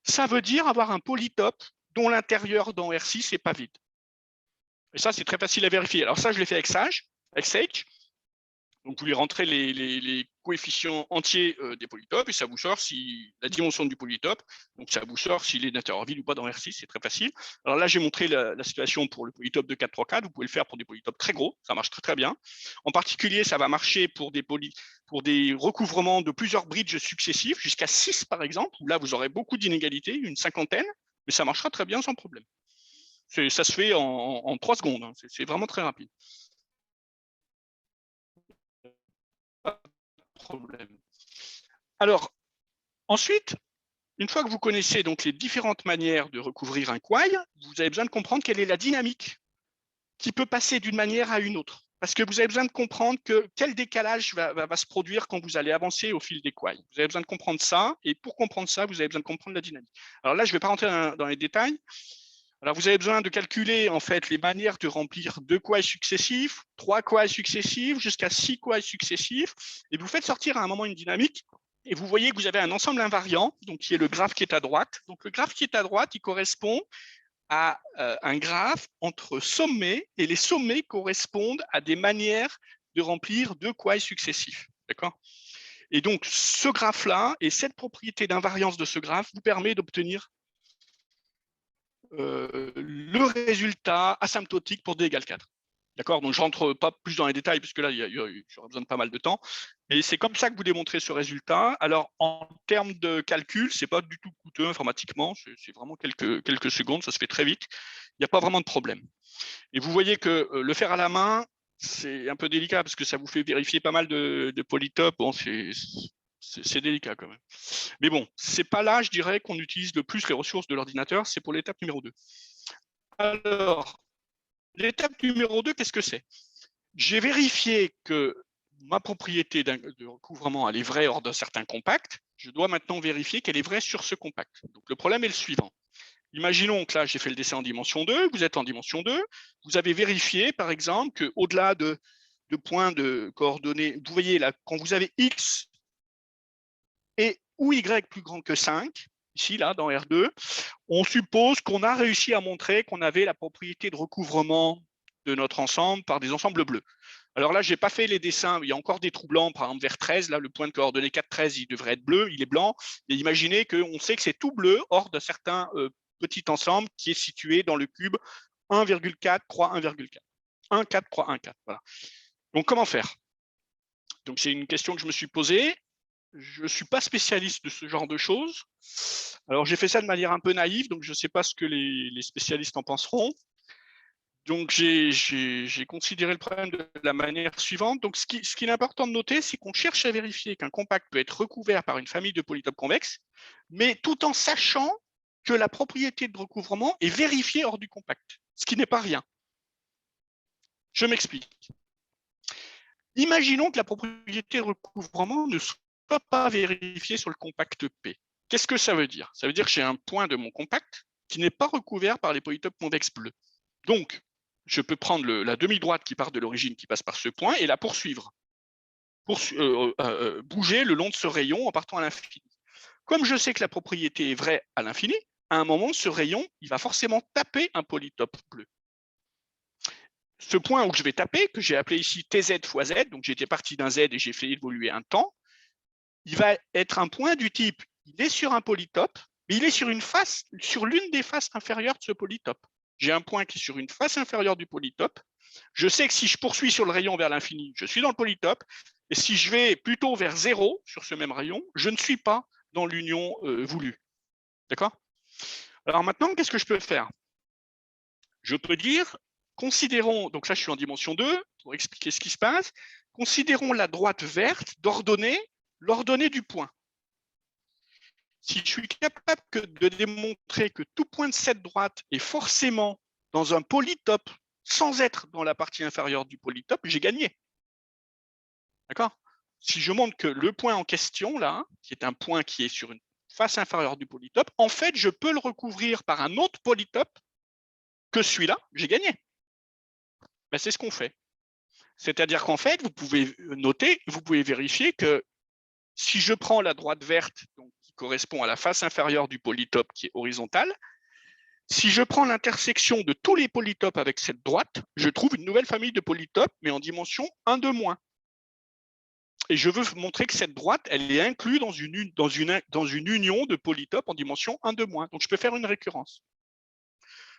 ça veut dire avoir un polytope dont l'intérieur dans R6 n'est pas vide. Et ça, c'est très facile à vérifier. Alors ça, je l'ai fait avec Sage. Donc, vous lui rentrez les coefficient entier des polytopes et ça vous sort la dimension du polytope. Donc, ça vous sort s'il est d'intervalle ou pas dans R6, c'est très facile. Alors là, j'ai montré la situation pour le polytope de 4, 3, 4. Vous pouvez le faire pour des polytopes très gros, ça marche très, très bien. En particulier, ça va marcher pour des recouvrements de plusieurs bridges successifs, jusqu'à 6 par exemple, où là, vous aurez beaucoup d'inégalités, une cinquantaine, mais ça marchera très bien sans problème. Ça se fait en 3 secondes, hein. C'est vraiment très rapide. Pas de problème. Alors, ensuite, une fois que vous connaissez donc les différentes manières de recouvrir un quoy, vous avez besoin de comprendre quelle est la dynamique qui peut passer d'une manière à une autre. Parce que vous avez besoin de comprendre quel décalage va se produire quand vous allez avancer au fil des quoys. Vous avez besoin de comprendre ça, et pour comprendre ça, vous avez besoin de comprendre la dynamique. Alors là, je ne vais pas rentrer dans les détails. Alors, vous avez besoin de calculer en fait les manières de remplir 2 quoys successifs, 3 quoys successifs, jusqu'à 6 quoys successifs, et vous faites sortir à un moment une dynamique, et vous voyez que vous avez un ensemble invariant, donc qui est le graphe qui est à droite. Donc, le graphe qui est à droite, il correspond à un graphe entre sommets, et les sommets correspondent à des manières de remplir 2 quoys successifs. D'accord ? Et donc, ce graphe-là et cette propriété d'invariance de ce graphe vous permet d'obtenir le résultat asymptotique pour d égale 4. D'accord? Donc, je ne rentre pas plus dans les détails, puisque là, j'aurai besoin de pas mal de temps. Mais c'est comme ça que vous démontrez ce résultat. Alors, en termes de calcul, ce n'est pas du tout coûteux informatiquement. C'est vraiment quelques secondes, ça se fait très vite. Il n'y a pas vraiment de problème. Et vous voyez que le faire à la main, c'est un peu délicat, parce que ça vous fait vérifier pas mal de polytopes. Bon, c'est délicat quand même. Mais bon, c'est pas là, je dirais, qu'on utilise le plus les ressources de l'ordinateur, c'est pour l'étape numéro 2. Alors, l'étape numéro 2, qu'est-ce que c'est? J'ai vérifié que ma propriété de recouvrement, elle est vraie hors d'un certain compact. Je dois maintenant vérifier qu'elle est vraie sur ce compact. Donc, le problème est le suivant. Imaginons que là, j'ai fait le dessin en dimension 2, vous êtes en dimension 2, vous avez vérifié, par exemple, qu'au-delà de points de coordonnées, vous voyez là, quand vous avez X et ou Y plus grand que 5, ici, là, dans R2, on suppose qu'on a réussi à montrer qu'on avait la propriété de recouvrement de notre ensemble par des ensembles bleus. Alors là, je n'ai pas fait les dessins, il y a encore des trous blancs, par exemple vers 13, là, le point de coordonnée 4, 13, il devrait être bleu, il est blanc. Et imaginez qu'on sait que c'est tout bleu hors d'un certain petit ensemble qui est situé dans le cube 1,4, 3, 1,4. 1, 4, 3, 1, 4. Voilà. Donc, comment faire? Donc, c'est une question que je me suis posée. Je ne suis pas spécialiste de ce genre de choses. Alors, j'ai fait ça de manière un peu naïve, donc je ne sais pas ce que les spécialistes en penseront. Donc, j'ai considéré le problème de la manière suivante. Donc, ce qui est important de noter, c'est qu'on cherche à vérifier qu'un compact peut être recouvert par une famille de polytopes convexes, mais tout en sachant que la propriété de recouvrement est vérifiée hors du compact, ce qui n'est pas rien. Je m'explique. Imaginons que la propriété de recouvrement ne soit pas vérifiée sur le compact P. Qu'est-ce que ça veut dire? Ça veut dire que j'ai un point de mon compact qui n'est pas recouvert par les polytopes convexes bleus. Donc, je peux prendre la demi-droite qui part de l'origine, qui passe par ce point, et la poursuivre. Bouger le long de ce rayon en partant à l'infini. Comme je sais que la propriété est vraie à l'infini, à un moment, ce rayon, il va forcément taper un polytope bleu. Ce point où je vais taper, que j'ai appelé ici TZ fois Z, donc j'étais parti d'un Z et j'ai fait évoluer un temps, il va être un point du type, il est sur un polytope, mais il est sur l'une des faces inférieures de ce polytope. J'ai un point qui est sur une face inférieure du polytope. Je sais que si je poursuis sur le rayon vers l'infini, je suis dans le polytope. Et si je vais plutôt vers 0 sur ce même rayon, je ne suis pas dans l'union voulue. D'accord? Alors maintenant, qu'est-ce que je peux faire? Je peux dire, considérons, donc là je suis en dimension 2, pour expliquer ce qui se passe, considérons la droite verte d'ordonnée l'ordonnée du point. Si je suis capable de démontrer que tout point de cette droite est forcément dans un polytope sans être dans la partie inférieure du polytope, j'ai gagné. D'accord? Si je montre que le point en question, là, qui est un point qui est sur une face inférieure du polytope, en fait, je peux le recouvrir par un autre polytope que celui-là, j'ai gagné. Ben, c'est ce qu'on fait. C'est-à-dire qu'en fait, vous pouvez noter, vous pouvez vérifier que si je prends la droite verte, donc, qui correspond à la face inférieure du polytope qui est horizontale, si je prends l'intersection de tous les polytopes avec cette droite, je trouve une nouvelle famille de polytopes, mais en dimension 1, 2 moins. Et je veux montrer que cette droite, elle est inclue dans une union de polytopes en dimension 1, 2 moins. Donc, je peux faire une récurrence.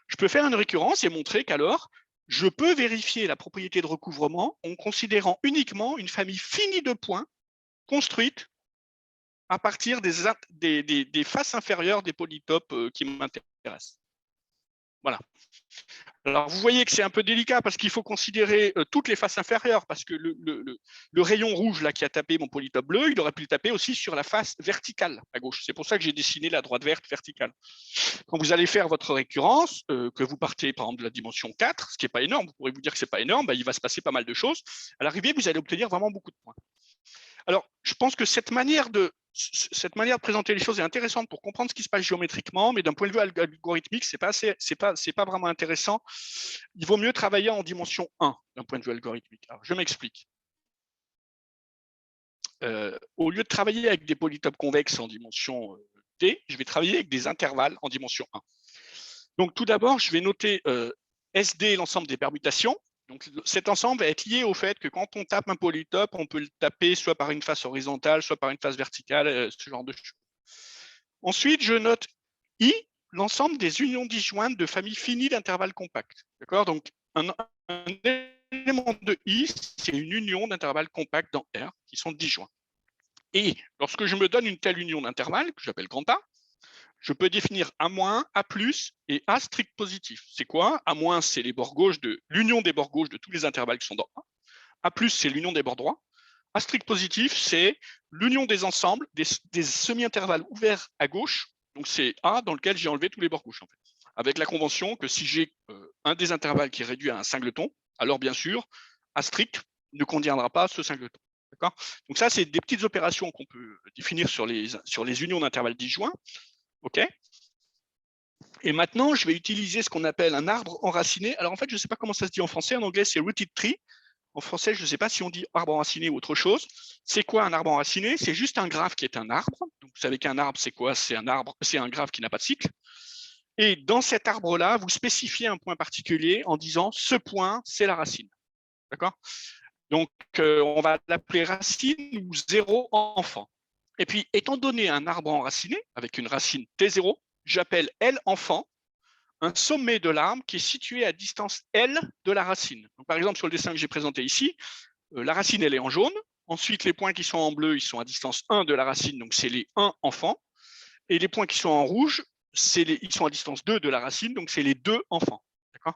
Je peux faire une récurrence et montrer qu'alors, je peux vérifier la propriété de recouvrement en considérant uniquement une famille finie de points construite à partir des faces inférieures des polytopes qui m'intéressent. Voilà. Alors, vous voyez que c'est un peu délicat parce qu'il faut considérer toutes les faces inférieures, parce que le rayon rouge là, qui a tapé mon polytope bleu, il aurait pu le taper aussi sur la face verticale à gauche. C'est pour ça que j'ai dessiné la droite verte verticale. Quand vous allez faire votre récurrence, que vous partez par exemple de la dimension 4, ce qui n'est pas énorme, vous pourrez vous dire que ce n'est pas énorme, il va se passer pas mal de choses. À l'arrivée, vous allez obtenir vraiment beaucoup de points. Alors, je pense que cette manière de présenter les choses est intéressante pour comprendre ce qui se passe géométriquement, mais d'un point de vue algorithmique, c'est pas vraiment intéressant. Il vaut mieux travailler en dimension 1 d'un point de vue algorithmique. Alors, je m'explique. Au lieu de travailler avec des polytopes convexes en dimension T, je vais travailler avec des intervalles en dimension 1. Donc, tout d'abord, je vais noter SD, l'ensemble des permutations. Donc, cet ensemble va être lié au fait que quand on tape un polytope, on peut le taper soit par une face horizontale, soit par une face verticale, ce genre de choses. Ensuite, je note I, l'ensemble des unions disjointes de familles finies d'intervalles compacts. D'accord? Donc, un élément de I, c'est une union d'intervalles compacts dans R qui sont disjoints. Et lorsque je me donne une telle union d'intervalles, que j'appelle grand A, je peux définir A-, A+, et A strict positif. C'est quoi? A-, c'est les bords gauches l'union des bords gauches de tous les intervalles qui sont dans A. A+, c'est l'union des bords droits. A strict positif, c'est l'union des ensembles, des semi-intervalles ouverts à gauche. Donc, c'est A dans lequel j'ai enlevé tous les bords gauches, en fait. Avec la convention que si j'ai un des intervalles qui est réduit à un singleton, alors bien sûr, A strict ne contiendra pas ce singleton. D'accord? Donc, ça, c'est des petites opérations qu'on peut définir sur les unions d'intervalles disjoints. OK. Et maintenant, je vais utiliser ce qu'on appelle un arbre enraciné. Alors, en fait, je ne sais pas comment ça se dit en français. En anglais, c'est rooted tree. En français, je ne sais pas si on dit arbre enraciné ou autre chose. C'est quoi un arbre enraciné? C'est juste un graphe qui est un arbre. Donc, vous savez qu'un arbre, c'est quoi? C'est un graphe qui n'a pas de cycle. Et dans cet arbre-là, vous spécifiez un point particulier en disant ce point, c'est la racine. D'accord? Donc, on va l'appeler racine ou 0 enfant. Et puis, étant donné un arbre enraciné avec une racine T0, j'appelle L enfant un sommet de l'arbre qui est situé à distance L de la racine. Donc, par exemple, sur le dessin que j'ai présenté ici, la racine, elle est en jaune. Ensuite, les points qui sont en bleu, ils sont à distance 1 de la racine, donc c'est les 1 enfants. Et les points qui sont en rouge, ils sont à distance 2 de la racine, donc c'est les 2 enfants. D'accord?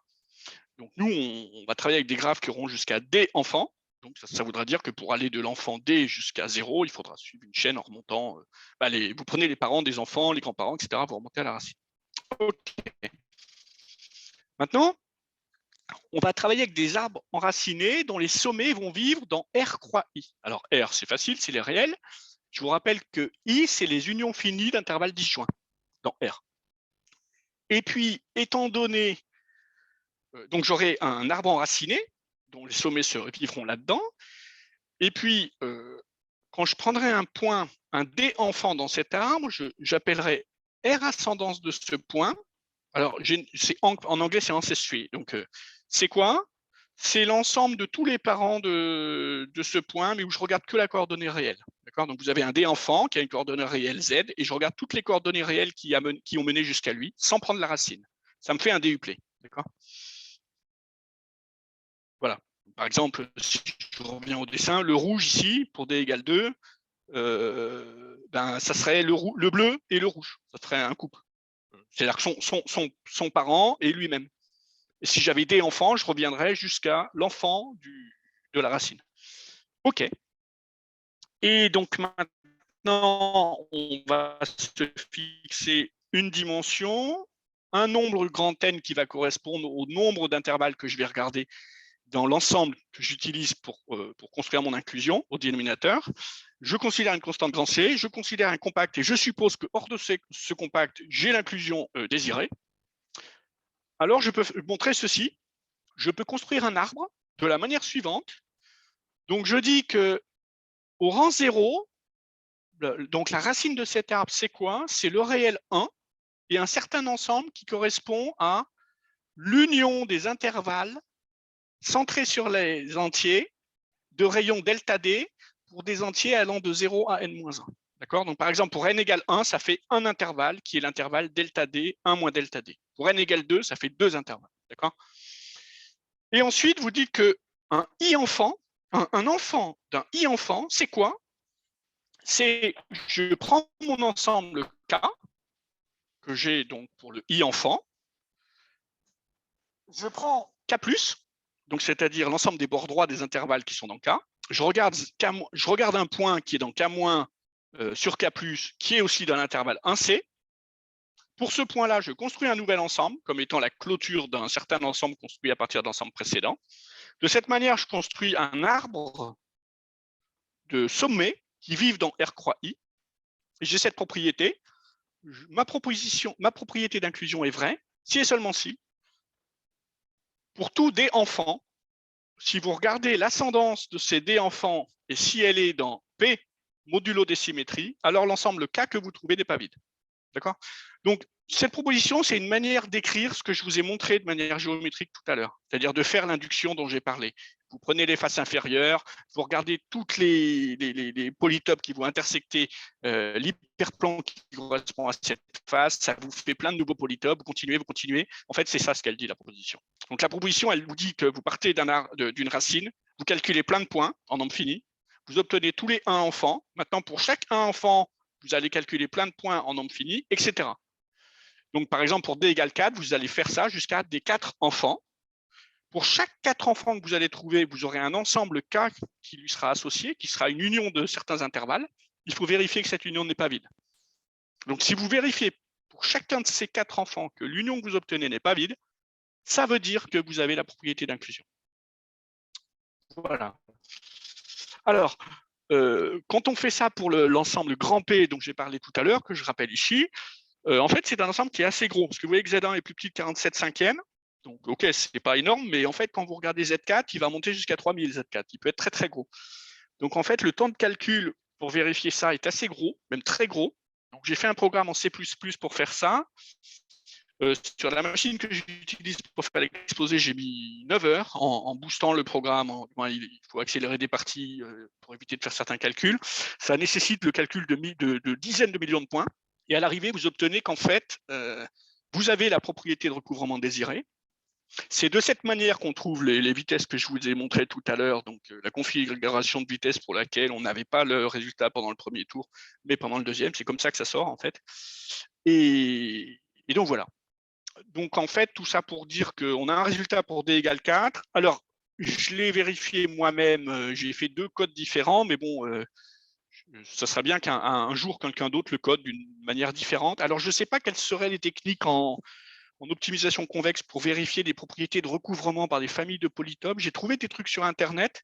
Donc, nous, on va travailler avec des graphes qui auront jusqu'à D enfants. Donc, ça voudra dire que pour aller de l'enfant D jusqu'à 0, il faudra suivre une chaîne en remontant. Vous prenez les parents des enfants, les grands-parents, etc., vous remontez à la racine. OK. Maintenant, on va travailler avec des arbres enracinés dont les sommets vont vivre dans R croix I. Alors, R, c'est facile, c'est les réels. Je vous rappelle que I, c'est les unions finies d'intervalles disjoints dans R. Et puis, étant donné, donc j'aurai un arbre enraciné dont les sommets se vivront là-dedans. Et puis, quand je prendrai un point, un D enfant dans cet arbre, j'appellerai R ascendance de ce point. Alors, en anglais, c'est ancestry. Donc, c'est quoi? C'est l'ensemble de tous les parents de ce point, mais où je regarde que la coordonnée réelle. D'accord? Donc, vous avez un D enfant qui a une coordonnée réelle Z, et je regarde toutes les coordonnées réelles qui ont mené jusqu'à lui, sans prendre la racine. Ça me fait un DUplé. D'accord? Voilà. Par exemple, si je reviens au dessin, le rouge ici, pour D égale 2, ça serait le bleu et le rouge. Ça ferait un couple. C'est-à-dire que son parent et lui-même. Et si j'avais des enfants, je reviendrais jusqu'à l'enfant de la racine. OK. Et donc maintenant, on va se fixer une dimension, un nombre grand N qui va correspondre au nombre d'intervalles que je vais regarder dans l'ensemble que j'utilise pour construire mon inclusion au dénominateur. Je considère une constante grand C, je considère un compact et je suppose que hors de ce compact, j'ai l'inclusion désirée. Alors, je peux montrer ceci. Je peux construire un arbre de la manière suivante. Donc, je dis que au rang 0, donc la racine de cet arbre, c'est quoi? C'est le réel 1 et un certain ensemble qui correspond à l'union des intervalles centrés sur les entiers de rayon delta D pour des entiers allant de 0 à n-1. D'accord? Donc, par exemple, pour n égale 1, ça fait un intervalle qui est l'intervalle delta d, 1 moins delta d. Pour n égale 2, ça fait deux intervalles. D'accord? Et ensuite, vous dites qu'un i enfant, un enfant d'un i enfant, c'est quoi? C'est, je prends mon ensemble K, que j'ai donc pour le i enfant, je prends K+, donc c'est-à-dire l'ensemble des bords droits des intervalles qui sont dans K, je regarde un point qui est dans K- sur K+, qui est aussi dans l'intervalle 1C. Pour ce point-là, je construis un nouvel ensemble, comme étant la clôture d'un certain ensemble construit à partir d'ensembles précédents. De cette manière, je construis un arbre de sommets qui vivent dans R croix I. Et j'ai cette propriété. Ma propriété d'inclusion est vraie, si et seulement si, pour tout D enfant, si vous regardez l'ascendance de ces D enfants et si elle est dans P modulo des symétries, alors l'ensemble K que vous trouvez n'est pas vide. D'accord? Donc, cette proposition, c'est une manière d'écrire ce que je vous ai montré de manière géométrique tout à l'heure, c'est-à-dire de faire l'induction dont j'ai parlé. Vous prenez les faces inférieures, vous regardez toutes les polytopes qui vont intersecter l'hyperplan qui correspond à cette face, ça vous fait plein de nouveaux polytopes, vous continuez. En fait, c'est ça ce qu'elle dit, la proposition. Donc, la proposition, elle vous dit que vous partez d'une racine, vous calculez plein de points en nombre fini, vous obtenez tous les 1 enfants. Maintenant, pour chaque 1 enfant, vous allez calculer plein de points en nombre fini, etc. Donc, par exemple, pour d égale 4, vous allez faire ça jusqu'à des 4 enfants. Pour chaque 4 enfants que vous allez trouver, vous aurez un ensemble K qui lui sera associé, qui sera une union de certains intervalles. Il faut vérifier que cette union n'est pas vide. Donc, si vous vérifiez pour chacun de ces 4 enfants que l'union que vous obtenez n'est pas vide, ça veut dire que vous avez la propriété d'inclusion. Voilà. Alors, quand on fait ça pour l'ensemble grand P dont j'ai parlé tout à l'heure, que je rappelle ici, en fait, c'est un ensemble qui est assez gros, parce que vous voyez que Z1 est plus petit que 47 cinquièmes. Donc, OK, ce n'est pas énorme, mais en fait, quand vous regardez Z4, il va monter jusqu'à 3000 Z4. Il peut être très, très gros. Donc, en fait, le temps de calcul pour vérifier ça est assez gros, même très gros. Donc, j'ai fait un programme en C++ pour faire ça. Sur la machine que j'utilise pour faire l'exposé, j'ai mis 9 heures en boostant le programme. Il faut accélérer des parties pour éviter de faire certains calculs. Ça nécessite le calcul de dizaines de millions de points. Et à l'arrivée, vous obtenez qu'en fait, vous avez la propriété de recouvrement désirée. C'est de cette manière qu'on trouve les vitesses que je vous ai montrées tout à l'heure, donc la configuration de vitesse pour laquelle on n'avait pas le résultat pendant le premier tour, mais pendant le deuxième. C'est comme ça que ça sort, en fait. Et donc, voilà. Donc, en fait, tout ça pour dire qu'on a un résultat pour D égale 4. Alors, je l'ai vérifié moi-même. J'ai fait 2 codes différents, mais bon, ça serait bien qu'un jour, quelqu'un d'autre le code d'une manière différente. Alors, je ne sais pas quelles seraient les techniques en optimisation convexe pour vérifier des propriétés de recouvrement par des familles de polytopes. J'ai trouvé des trucs sur Internet.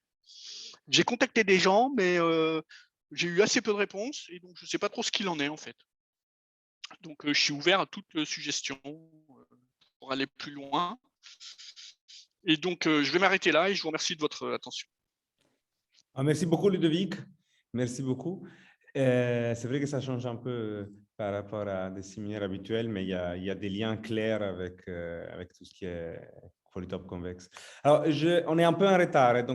J'ai contacté des gens, mais j'ai eu assez peu de réponses. Et donc, je ne sais pas trop ce qu'il en est, en fait. Donc, je suis ouvert à toute suggestion pour aller plus loin. Et donc, je vais m'arrêter là et je vous remercie de votre attention. Merci beaucoup, Ludovic. Merci beaucoup. C'est vrai que ça change un peu par rapport à des séminaires habituels, mais il y a des liens clairs avec tout ce qui est polytope convexe. Alors, on est un peu en retard, donc